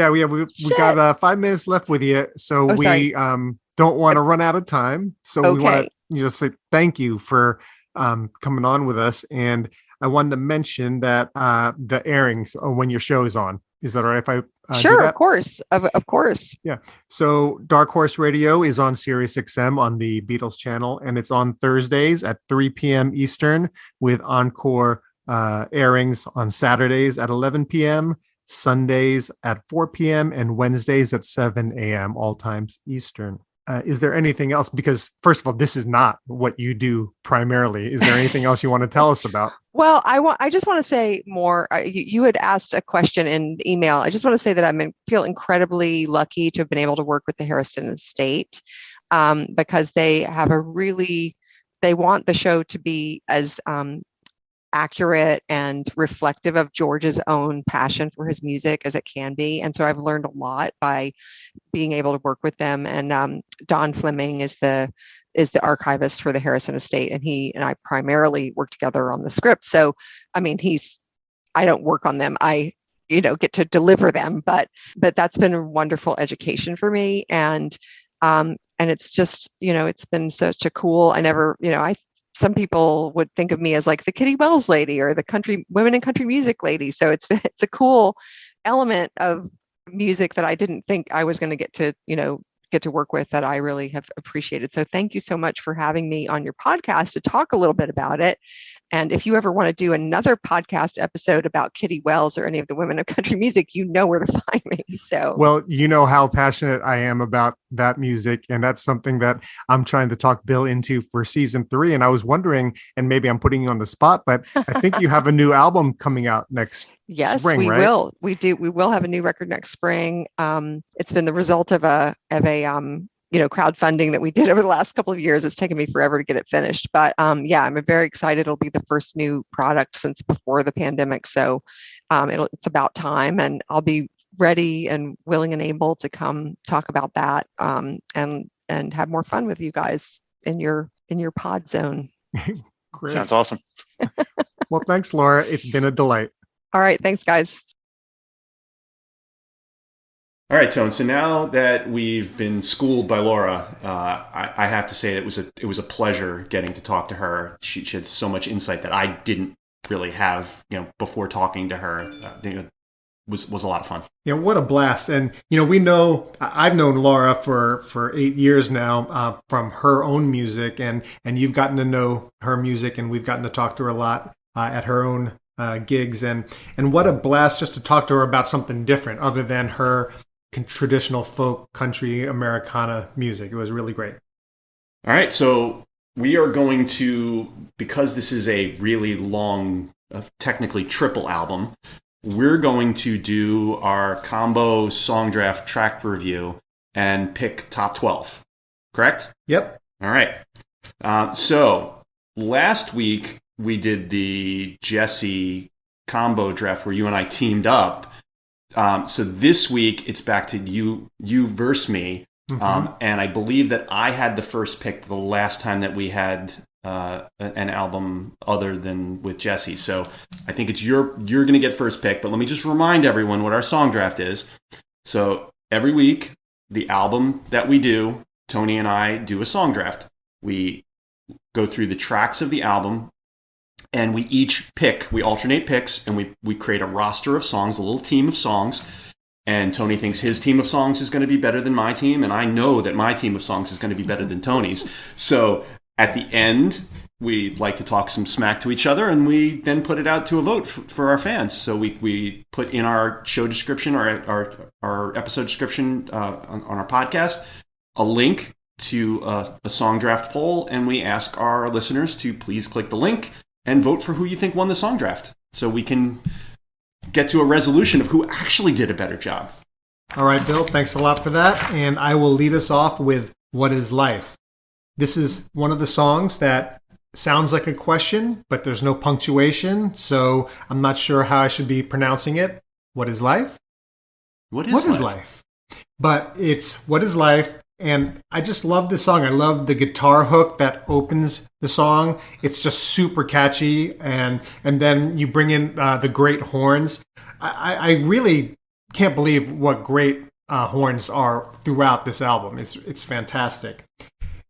S3: got 5 minutes left with you, so we don't want to run out of time, so we want to just say thank you for coming on with us. And I wanted to mention that the airings when your show is on. Is that all right if I
S4: Sure,
S3: do that?
S4: of course. Of course.
S3: Yeah. So Dark Horse Radio is on SiriusXM on the Beatles channel, and it's on Thursdays at 3 p.m. Eastern, with encore airings on Saturdays at 11 p.m., Sundays at 4 p.m., and Wednesdays at 7 a.m., all times Eastern. Is there anything else? Because first of all, this is not what you do primarily. Is there anything else you want to tell us about?
S4: Well, I just want to say more. You had asked a question in the email. I just want to say that I feel incredibly lucky to have been able to work with the Hairston Estate, because they want the show to be as accurate and reflective of George's own passion for his music as it can be. And so I've learned a lot by being able to work with them. And Don Fleming is the archivist for the Harrison Estate, and he and I primarily work together on the script. So, I don't work on them. I, get to deliver them, but that's been a wonderful education for me. And it's just, it's been such a cool, some people would think of me as like the Kitty Wells lady or the country women in country music lady. So it's a cool element of music that I didn't think I was going to get to work with, that I really have appreciated. So thank you so much for having me on your podcast to talk a little bit about it. And if you ever want to do another podcast episode about Kitty Wells or any of the women of country music, you know where to find me. So,
S3: well, you know how passionate I am about that music. And that's something that I'm trying to talk Bill into for season 3. And I was wondering, and maybe I'm putting you on the spot, but I think you have a new album coming out next
S4: yes,
S3: spring,
S4: we
S3: right?
S4: will. We do. We will have a new record next spring. It's been the result of a crowdfunding that we did over the last couple of years. It's taken me forever to get it finished, but yeah, I'm very excited. It'll be the first new product since before the pandemic, so it's about time, and I'll be ready and willing and able to come talk about that and have more fun with you guys in your pod zone.
S3: Great.
S5: Sounds awesome.
S3: Well, thanks, Laura. It's been a delight.
S4: All right, thanks, guys.
S2: All right, Tone. So now that we've been schooled by Laura, I have to say it was a pleasure getting to talk to her. She had so much insight that I didn't really have, before talking to her. Was a lot of fun.
S3: Yeah, what a blast! And I've known Laura for 8 years now from her own music, and you've gotten to know her music, and we've gotten to talk to her a lot at her own gigs, and what a blast just to talk to her about something different other than her traditional folk country Americana music. It was really great.
S2: All right, so we are going to, because this is a really long, technically triple album, we're going to do our combo song draft track review and pick top 12. Correct?
S3: Yep.
S2: All right. So last week we did the Jesse combo draft where you and I teamed up. So this week it's back to you versus me. Mm-hmm. And I believe that I had the first pick the last time that we had an album other than with Jesse. So I think it's you're going to get first pick, but let me just remind everyone what our song draft is. So every week, the album that we do, Tony and I do a song draft. We go through the tracks of the album, and we each pick, we alternate picks, and we create a roster of songs, a little team of songs. And Tony thinks his team of songs is going to be better than my team, and I know that my team of songs is going to be better than Tony's. So at the end, we like to talk some smack to each other, and we then put it out to a vote for our fans. So we put in our show description, our episode description on our podcast, a link to a song draft poll, and we ask our listeners to please click the link and vote for who you think won the song draft, so we can get to a resolution of who actually did a better job.
S3: All right, Bill, thanks a lot for that. And I will lead us off with What is Life? This is one of the songs that sounds like a question, but there's no punctuation, so I'm not sure how I should be pronouncing it. What is life?
S2: What is
S3: life? But it's What is Life? And I just love this song. I love the guitar hook that opens the song. It's just super catchy. And then you bring in the great horns. I really can't believe what great horns are throughout this album. It's fantastic.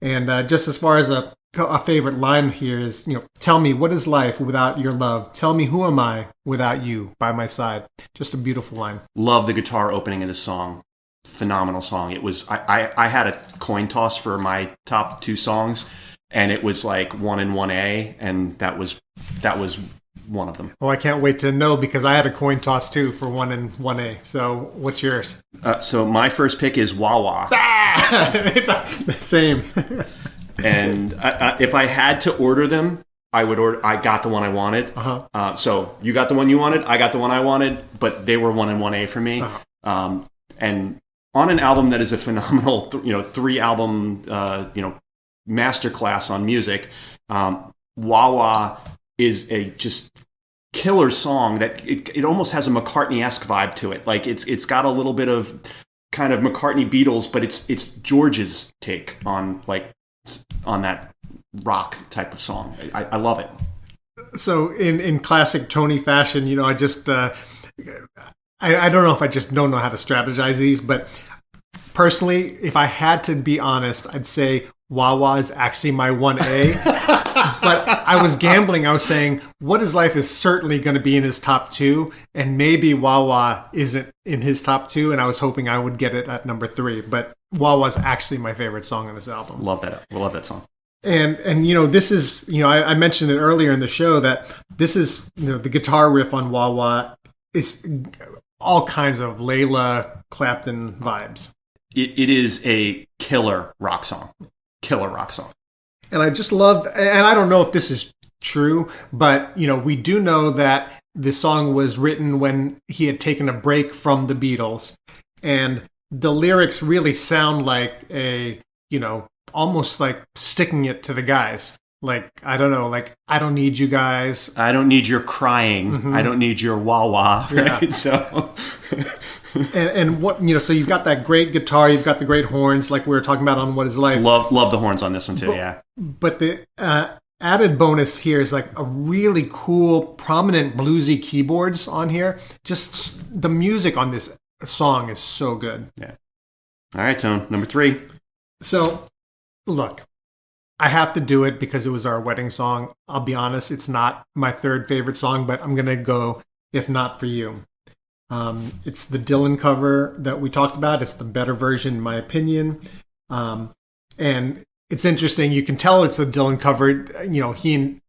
S3: And just as far as a favorite line here is, tell me, what is life without your love? Tell me, who am I without you by my side? Just a beautiful line.
S2: Love the guitar opening of this song. Phenomenal song. It was, I had a coin toss for my top 2 songs, and it was like 1 and 1A, and that was one of them.
S3: Oh, I can't wait to know, because I had a coin toss too for 1 and 1A. So what's yours?
S2: So my first pick is Wah Wah.
S3: Same.
S2: And if I had to order them, I got the one I wanted.
S3: Uh-huh.
S2: So you got the one you wanted, I got the one I wanted, but they were 1 and 1A for me.
S3: Uh-huh.
S2: And on an album that is a phenomenal, 3 album, masterclass on music, Wah Wah is a just killer song that it almost has a McCartney-esque vibe to it. Like it's got a little bit of kind of McCartney Beatles, but it's George's take on that rock type of song. I love it.
S3: So in classic Tony fashion, I just I don't know if I just don't know how to strategize these, but personally, if I had to be honest, I'd say Wah Wah is actually my 1A. But I was gambling. I was saying, What is Life is certainly going to be in his top 2, and maybe Wah Wah isn't in his top 2, and I was hoping I would get it at number 3. But Wah Wah is actually my favorite song on this album.
S2: Love that. We love that song.
S3: And this is, I mentioned it earlier in the show that this is, the guitar riff on Wah Wah is all kinds of Layla Clapton vibes.
S2: It is a killer rock song. Killer rock song.
S3: And I just loved, and I don't know if this is true, but, we do know that the song was written when he had taken a break from the Beatles. And the lyrics really sound like almost like sticking it to the guys. Like, I don't know, like, I don't need you guys.
S2: I don't need your crying. Mm-hmm. I don't need your wah-wah. Right?
S3: Yeah.
S2: So...
S3: and what, so you've got that great guitar, you've got the great horns, like we were talking about on What Is Life.
S2: Love the horns on this one too, yeah.
S3: But the added bonus here is like a really cool, prominent bluesy keyboards on here. Just the music on this song is so good.
S2: Yeah. All right, Tone, number 3.
S3: So, look, I have to do it because it was our wedding song. I'll be honest, it's not my third favorite song, but I'm going to go If Not For You. It's the Dylan cover that we talked about. It's the better version, in my opinion. And it's interesting. You can tell it's a Dylan cover.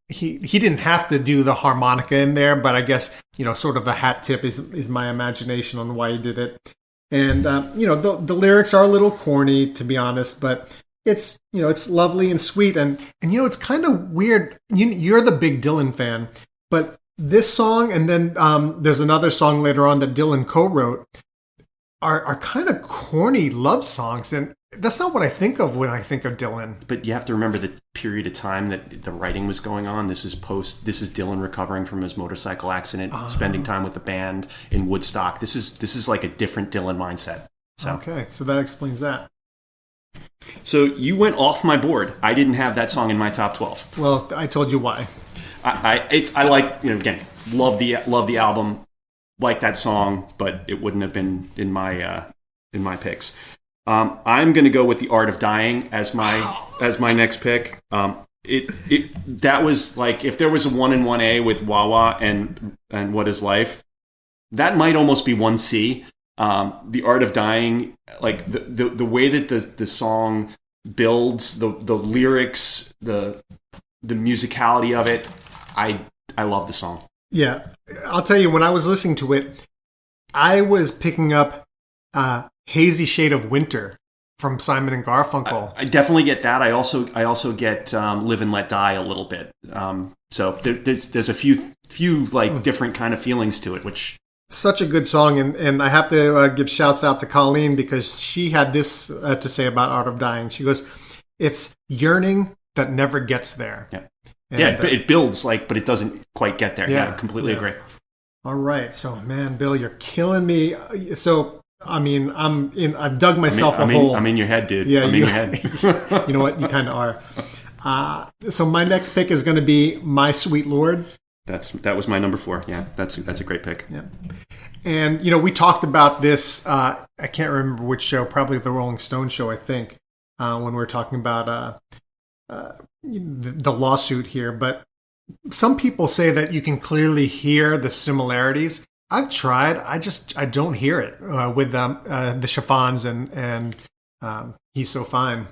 S3: He didn't have to do the harmonica in there, but I guess, sort of a hat tip is my imagination on why he did it. And, the lyrics are a little corny, to be honest, but it's, it's lovely and sweet. And it's kind of weird. You're the big Dylan fan, but this song, and then there's another song later on that Dylan co-wrote, are kind of corny love songs, and that's not what I think of when I think of Dylan.
S2: But you have to remember the period of time that the writing was going on. This is Dylan recovering from his motorcycle accident, spending time with the band in Woodstock. This is like a different Dylan mindset. So. Okay,
S3: so that explains that.
S2: So you went off my board. I didn't have that song in my top 12.
S3: Well, I told you why.
S2: I like, again, love the album, like that song, but it wouldn't have been in my picks. I'm going to go with The Art of Dying as my next pick. That was like, if there was a 1 and 1A with Wah Wah and What Is Life, that might almost be 1C. The Art of Dying, like the way that the song builds, the lyrics, the musicality of it, I love the song.
S3: Yeah, I'll tell you, when I was listening to it, I was picking up Hazy Shade of Winter from Simon and Garfunkel.
S2: I definitely get that. I also get Live and Let Die a little bit. So there's a few like different kind of feelings to it, which
S3: such a good song. And I have to give shouts out to Colleen, because she had this to say about Art of Dying. She goes, "It's yearning that never gets there."
S2: Yeah. And, it builds, but it doesn't quite get there. Yeah, I completely agree.
S3: All right. So, man, Bill, you're killing me. So, I mean, I've dug myself a hole.
S2: I'm in your head, dude.
S3: Yeah,
S2: I'm in your head.
S3: You know what? You kind of are. So my next pick is going to be My Sweet Lord.
S2: That was my number 4. Yeah, that's a great pick.
S3: Yeah. And, we talked about this, I can't remember which show, probably the Rolling Stone show, I think, when we were talking about the lawsuit here, but some people say that you can clearly hear the similarities. I've tried. I don't hear it with the chiffons and He's So Fine.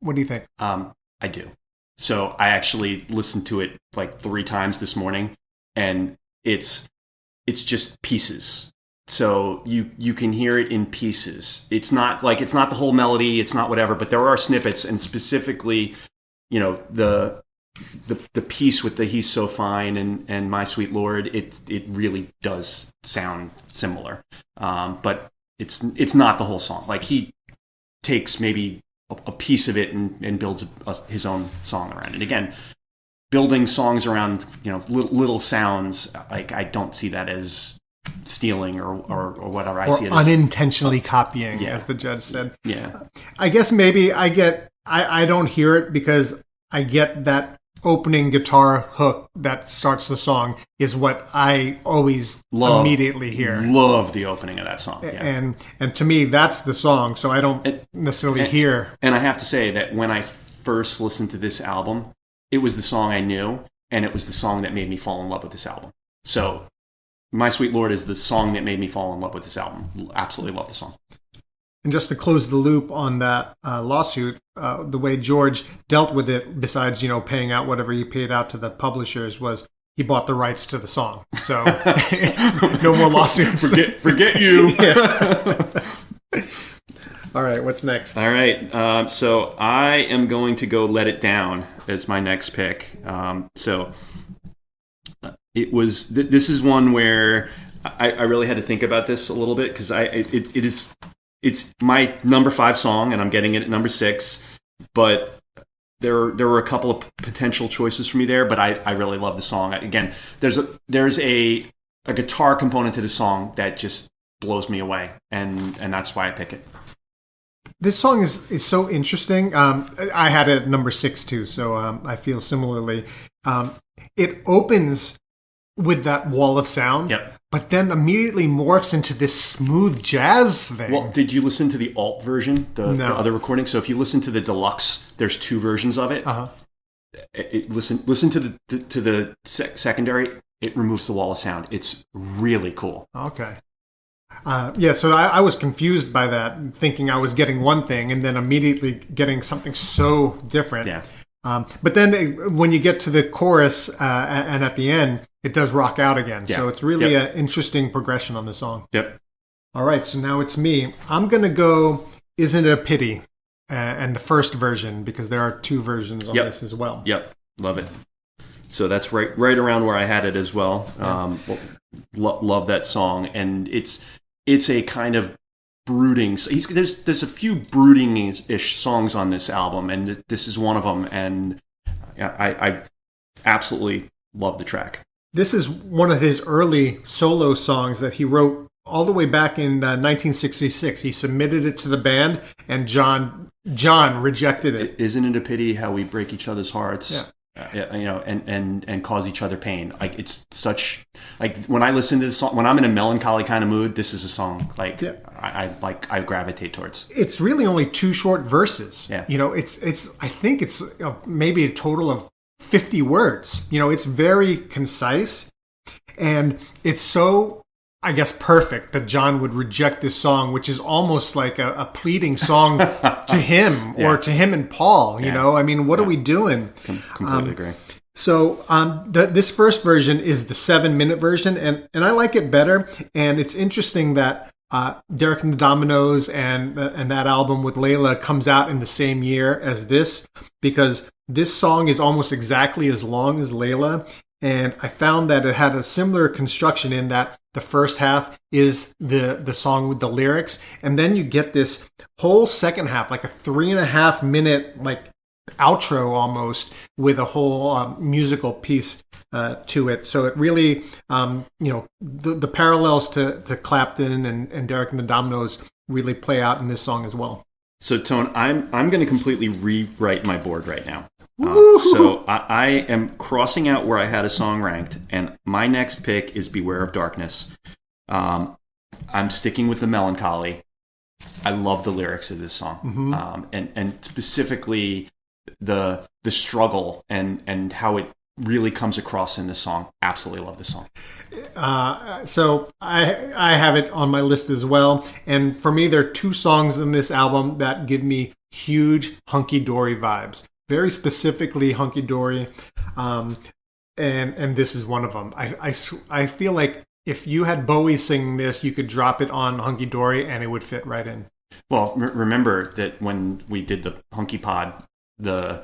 S3: What do you think?
S2: I do. So I actually listened to it like 3 times this morning, and it's just pieces. So you can hear it in pieces. It's not the whole melody. It's not whatever, but there are snippets, and specifically, the piece with the He's So Fine and My Sweet Lord, it really does sound similar. But it's not the whole song. Like, he takes maybe a piece of it and builds his own song around it. Again, building songs around, little sounds, like, I don't see that as stealing or whatever. I see it as
S3: unintentionally copying, as the judge said.
S2: Yeah.
S3: I guess maybe I don't hear it because I get that opening guitar hook that starts the song is what I always immediately hear.
S2: Love the opening of that song. Yeah.
S3: And to me, that's the song, so I don't necessarily hear.
S2: And I have to say that when I first listened to this album, it was the song I knew, and it was the song that made me fall in love with this album. So My Sweet Lord is the song that made me fall in love with this album. Absolutely love the song.
S3: And just to close the loop on that lawsuit, the way George dealt with it, besides paying out whatever he paid out to the publishers, was he bought the rights to the song. So no more lawsuits.
S2: Forget you.
S3: All right, what's next?
S2: All right, so I am going to go "Let It Down" as my next pick. So it was. This is one where I really had to think about this a little bit because it's my number 5 song, and I'm getting it at number 6. But there were a couple of potential choices for me there, but I really love the song. Again, there's a guitar component to the song that just blows me away, and that's why I pick it.
S3: This song is so interesting. I had it at number 6 too, so I feel similarly. It opens with that wall of sound, but then immediately morphs into this smooth jazz thing.
S2: Well, did you listen to the alt version, the other recording? So if you listen to the deluxe, there's 2 versions of it. Listen to the secondary. It removes the wall of sound. It's really cool.
S3: Okay. So I was confused by that, thinking I was getting one thing and then immediately getting something so different.
S2: Yeah.
S3: But then when you get to the chorus and at the end, it does rock out again.
S2: Yeah.
S3: So it's really an interesting progression on the song.
S2: Yep.
S3: All right, so now it's me. I'm going to go Isn't It a Pity? And the first version, because there are 2 versions on this as well.
S2: Yep. Love it. So that's right around where I had it as well. Love that song. And it's a kind of brooding. There's a few brooding-ish songs on this album, and this is one of them. And I absolutely love the track.
S3: This is one of his early solo songs that he wrote all the way back in 1966. He submitted it to the band, and John rejected it.
S2: Isn't it a pity how we break each other's hearts? Yeah. And cause each other pain. Like, it's such, like, when I listen to this song, when I'm in a melancholy kind of mood, this is a song I gravitate towards.
S3: It's really only 2 short verses.
S2: Yeah.
S3: I think it's maybe a total of 50 words. It's very concise, and it's so, I guess, perfect that John would reject this song, which is almost like a pleading song to him or to him and Paul. I mean, what are we doing?
S2: Completely agree.
S3: So this first version is the 7-minute version, and I like it better. And it's interesting that Derek and the Dominoes and that album with Layla comes out in the same year as this, because this song is almost exactly as long as Layla. And I found that it had a similar construction in that the first half is the song with the lyrics, and then you get this whole second half, like a 3.5 minute like outro almost, with a whole musical piece to it. So it really, the parallels to Clapton and Derek and the Dominoes really play out in this song as well.
S2: So Tone, I'm going to completely rewrite my board right now. So I am crossing out where I had a song ranked, and my next pick is "Beware of Darkness." I'm sticking with the melancholy. I love the lyrics of this song, and specifically the struggle and how it really comes across in this song. Absolutely love this song.
S3: So I have it on my list as well, and for me, there are 2 songs in this album that give me huge hunky dory vibes. Very specifically hunky dory, and this is one of them. I feel like if you had Bowie singing this, you could drop it on hunky dory and it would fit right in.
S2: Well, remember that when we did the hunky pod, the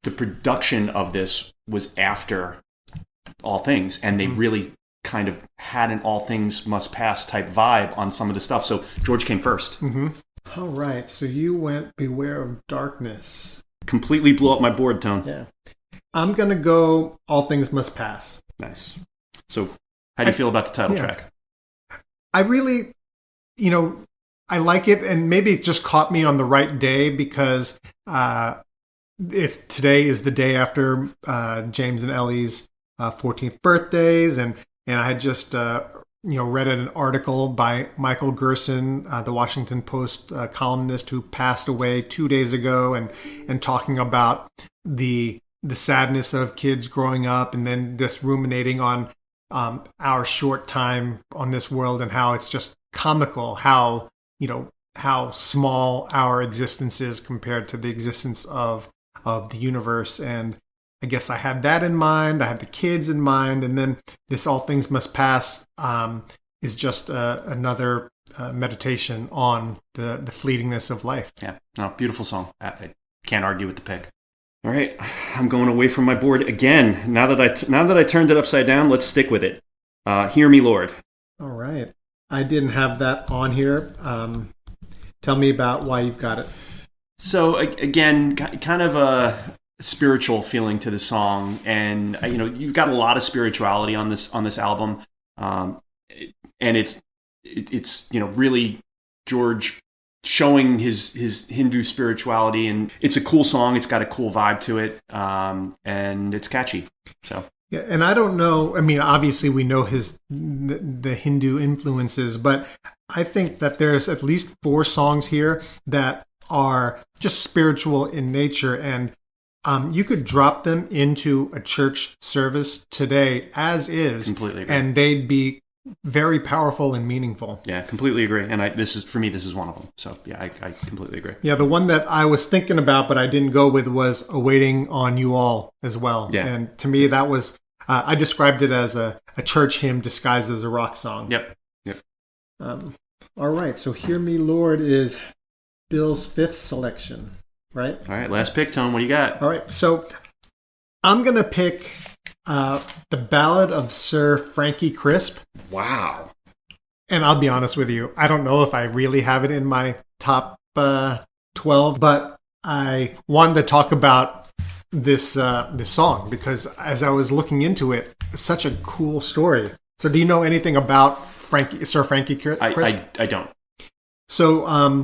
S2: production of this was after All Things, and they really kind of had an All Things Must Pass type vibe on some of the stuff. So George came first.
S3: All right, so you went Beware of Darkness.
S2: Completely blew up my board, Tone.
S3: Yeah. I'm going to go All Things Must Pass.
S2: Nice. So how do you feel about the title track?
S3: I really, I like it, and maybe it just caught me on the right day because today is the day after James and Ellie's 14th birthdays, and I had just read an article by Michael Gerson, the Washington Post columnist, who passed away 2 days ago, and talking about the sadness of kids growing up, and then just ruminating on our short time on this world and how it's just comical how, how small our existence is compared to the existence of the universe. And I guess I had that in mind. I had the kids in mind, and then this "All Things Must Pass" is just another meditation on the fleetingness of life.
S2: Yeah, no, beautiful song. I can't argue with the pick. All right, I'm going away from my board again. Now that I turned it upside down, let's stick with it. "Hear Me, Lord."
S3: All right, I didn't have that on here. Tell me about why you've got it.
S2: So again, kind of a spiritual feeling to the song, and you've got a lot of spirituality on this album, and it's really George showing his Hindu spirituality, and it's a cool song. It's got a cool vibe to it, and it's catchy. So
S3: yeah, and I don't know. I mean, obviously we know the Hindu influences, but I think that there's at least 4 songs here that are just spiritual in nature, and you could drop them into a church service today as is,
S2: completely agree.
S3: And they'd be very powerful and meaningful.
S2: Yeah, completely agree. And this is one of them. So yeah, I completely agree.
S3: Yeah, the one that I was thinking about but I didn't go with was "Awaiting on You All" as well.
S2: Yeah.
S3: And to me that was I described it as a church hymn disguised as a rock song.
S2: Yep.
S3: All right, so "Hear Me, Lord" is Bill's 5th selection, right?
S2: All right, last pick, Tone. What do you got?
S3: All right, so I'm going to pick the Ballad of Sir Frankie Crisp.
S2: Wow.
S3: And I'll be honest with you, I don't know if I really have it in my top 12, but I wanted to talk about this song because as I was looking into it, it's such a cool story. So do you know anything about Sir Frankie Crisp?
S2: I don't.
S3: So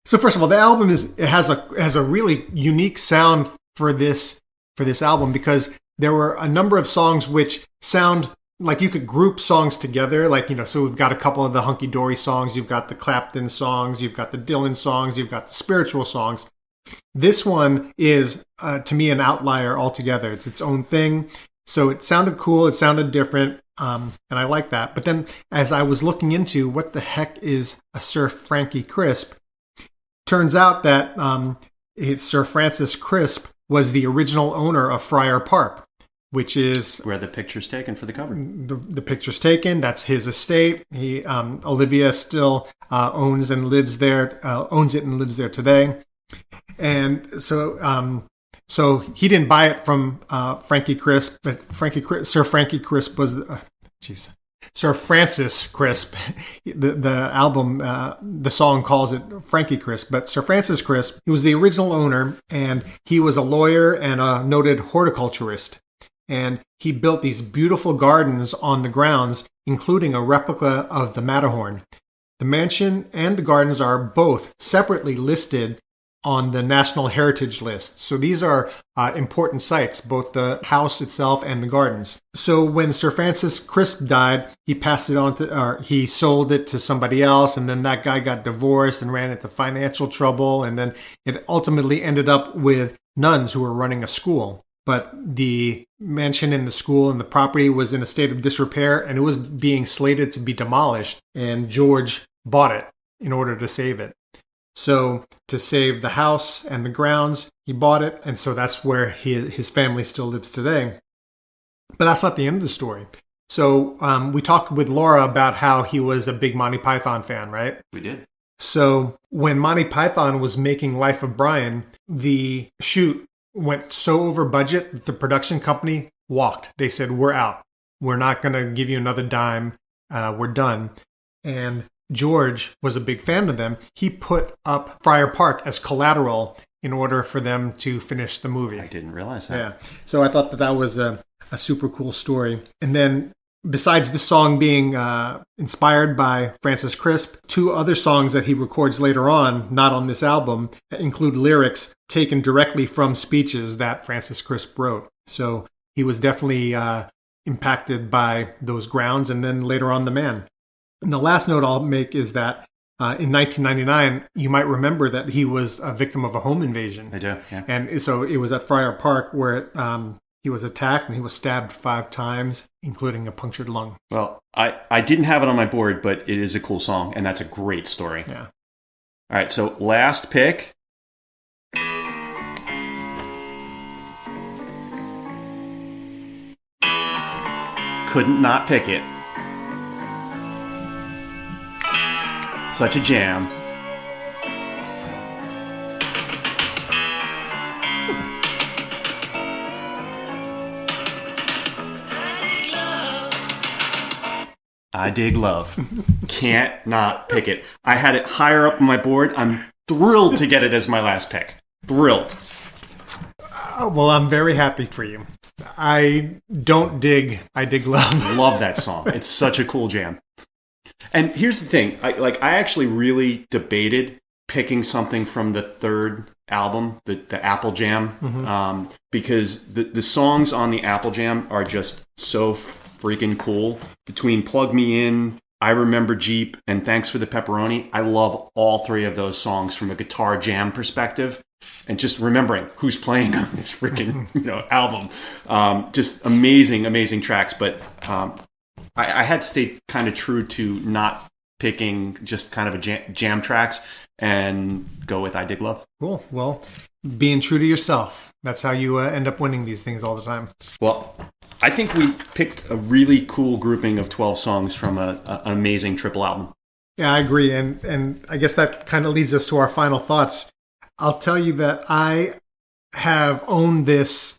S3: first of all, the album has a really unique sound for this album because there were a number of songs which sound like you could group songs together. Like, so we've got a couple of the Hunky Dory songs, you've got the Clapton songs, you've got the Dylan songs, you've got the spiritual songs. This one is, to me, an outlier altogether. It's its own thing. So it sounded cool. It sounded different. And I like that. But then as I was looking into what the heck is a Sir Frankie Crisp, turns out that Sir Francis Crisp was the original owner of Friar Park, which is
S2: where the picture's taken for the cover.
S3: The picture's taken. That's his estate. He Olivia still owns it and lives there today. And so he didn't buy it from Frankie Crisp, but Sir Frankie Crisp was Sir Francis Crisp. The album, the song calls it Frankie Crisp, but Sir Francis Crisp, he was the original owner, and he was a lawyer and a noted horticulturist. And he built these beautiful gardens on the grounds, including a replica of the Matterhorn. The mansion and the gardens are both separately listed on the National Heritage List. So these are important sites, both the house itself and the gardens. So when Sir Francis Crisp died, he passed it on or he sold it to somebody else, and then that guy got divorced and ran into financial trouble, and then it ultimately ended up with nuns who were running a school. But the mansion and the school and the property was in a state of disrepair, and it was being slated to be demolished, and George bought it in order to save it. So to save the house and the grounds, he bought it, and so that's where his family still lives today. But that's not the end of the story. So we talked with Laura about how he was a big Monty Python fan, right?
S2: We did.
S3: So when Monty Python was making Life of Brian, the shoot went so over budget that the production company walked. They said, "We're out. We're not going to give you another dime. We're done." And George was a big fan of them. He put up Friar Park as collateral in order for them to finish the movie.
S2: I didn't realize that.
S3: Yeah. So I thought that was a super cool story. And then besides the song being inspired by Francis Crisp, 2 other songs that he records later on, not on this album, include lyrics taken directly from speeches that Francis Crisp wrote. So he was definitely impacted by those grounds, and then later on the man. And the last note I'll make is that in 1999, you might remember that he was a victim of a home invasion.
S2: I do, yeah.
S3: And so it was at Friar Park where He was attacked and he was stabbed 5 times, including a punctured lung.
S2: Well, I didn't have it on my board, but it is a cool song, and that's a great story.
S3: Yeah.
S2: All right, so last pick. Couldn't not pick it. Such a jam. I Dig Love. Can't not pick it. I had it higher up on my board. I'm thrilled to get it as my last pick. Thrilled.
S3: Well, I'm very happy for you. I don't dig I Dig Love.
S2: Love that song. It's such a cool jam. And here's the thing. I actually really debated picking something from the third album, the Apple Jam, because the songs on the Apple Jam are just so freaking cool. Between Plug Me In, I Remember Jeep, and Thanks for the Pepperoni, I love all 3 of those songs from a guitar jam perspective. And just remembering who's playing on this freaking album. Just amazing tracks. But I had to stay kind of true to not picking just kind of a jam tracks and go with I Dig Love.
S3: Cool. Well, being true to yourself. That's how you end up winning these things all the time.
S2: Well, I think we picked a really cool grouping of 12 songs from an amazing triple album.
S3: Yeah, I agree. And I guess that kind of leads us to our final thoughts. I'll tell you that I have owned this,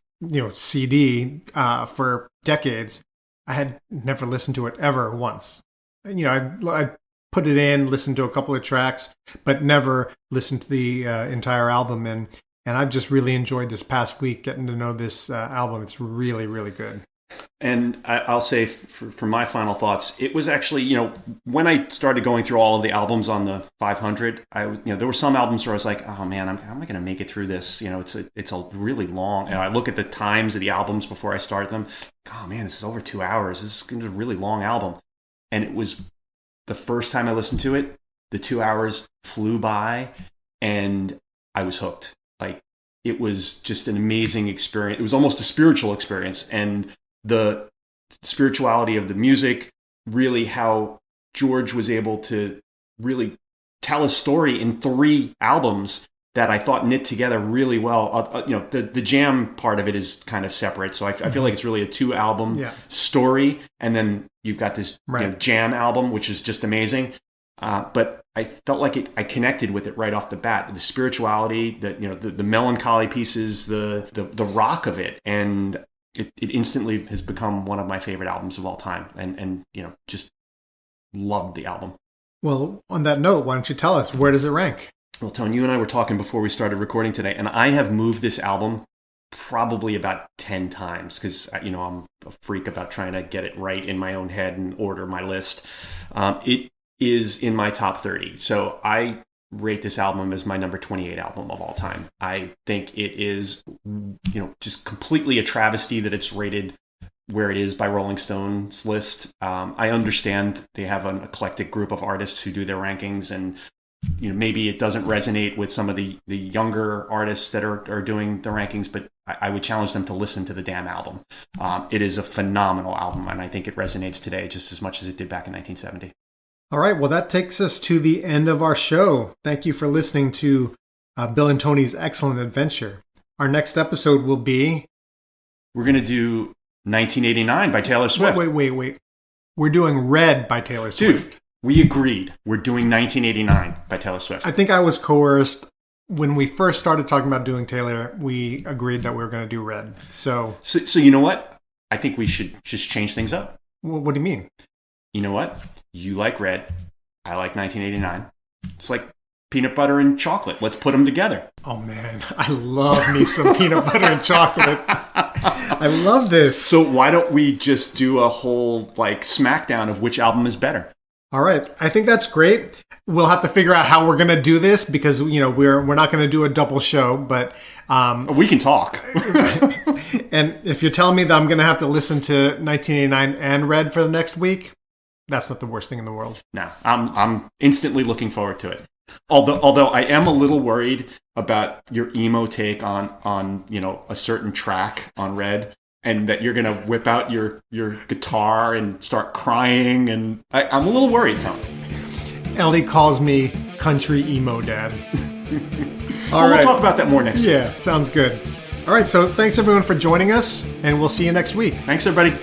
S3: CD for decades. I had never listened to it ever once. I put it in, listened to a couple of tracks, but never listened to the entire album. And I've just really enjoyed this past week getting to know this album. It's really, really good.
S2: And I'll say for my final thoughts, it was actually, when I started going through all of the albums on the 500, there were some albums where I was like, oh man, how am I going to make it through this? It's a really long, and I look at the times of the albums before I start them. Oh man, this is over 2 hours. This is a really long album. And it was the first time I listened to it, the 2 hours flew by and I was hooked. Like, it was just an amazing experience. It was almost a spiritual experience. And the spirituality of the music, really how George was able to really tell a story in 3 albums that I thought knit together really well. The jam part of it is kind of separate. So I feel like it's really a 2-album story. And then you've got this jam album, which is just amazing. But I felt like I connected with it right off the bat. The spirituality, the melancholy pieces, the rock of it. And it instantly has become one of my favorite albums of all time, and just loved the album.
S3: Well, on that note, why don't you tell us, where does it rank?
S2: Well, Tone, you and I were talking before we started recording today, and I have moved this album probably about 10 times because, I'm a freak about trying to get it right in my own head and order my list. It is in my top 30. So I rate this album as my number 28 album of all time. I think it is, just completely a travesty that it's rated where it is by Rolling Stone's list. I understand they have an eclectic group of artists who do their rankings, and maybe it doesn't resonate with some of the younger artists that are doing the rankings, but I would challenge them to listen to the damn album. It is a phenomenal album, and I think it resonates today just as much as it did back in 1970.
S3: All right, well, that takes us to the end of our show. Thank you for listening to Bill and Tony's Excellent Adventure. Our next episode will be...
S2: We're going to do 1989 by Taylor Swift.
S3: Wait. We're doing Red by Taylor Swift.
S2: Dude, we agreed. We're doing 1989 by Taylor Swift.
S3: I think I was coerced. When we first started talking about doing Taylor, we agreed that we were going to do Red. So
S2: you know what? I think we should just change things up.
S3: What do you mean?
S2: You know what? You like Red. I like 1989. It's like peanut butter and chocolate. Let's put them together.
S3: Oh, man. I love me some peanut butter and chocolate. I love this.
S2: So why don't we just do a whole smackdown of which album is better?
S3: All right. I think that's great. We'll have to figure out how we're going to do this because, we're not going to do a double show, but...
S2: we can talk.
S3: And if you're telling me that I'm going to have to listen to 1989 and Red for the next week... That's not the worst thing in the world.
S2: No, I'm instantly looking forward to it. Although I am a little worried about your emo take on a certain track on Red. and that you're going to whip out your guitar and start crying. And I'm a little worried, Tony.
S3: Ellie calls me country emo dad.
S2: We'll talk about that more next week.
S3: Yeah, sounds good. All right, so thanks everyone for joining us, and we'll see you next week.
S2: Thanks, everybody.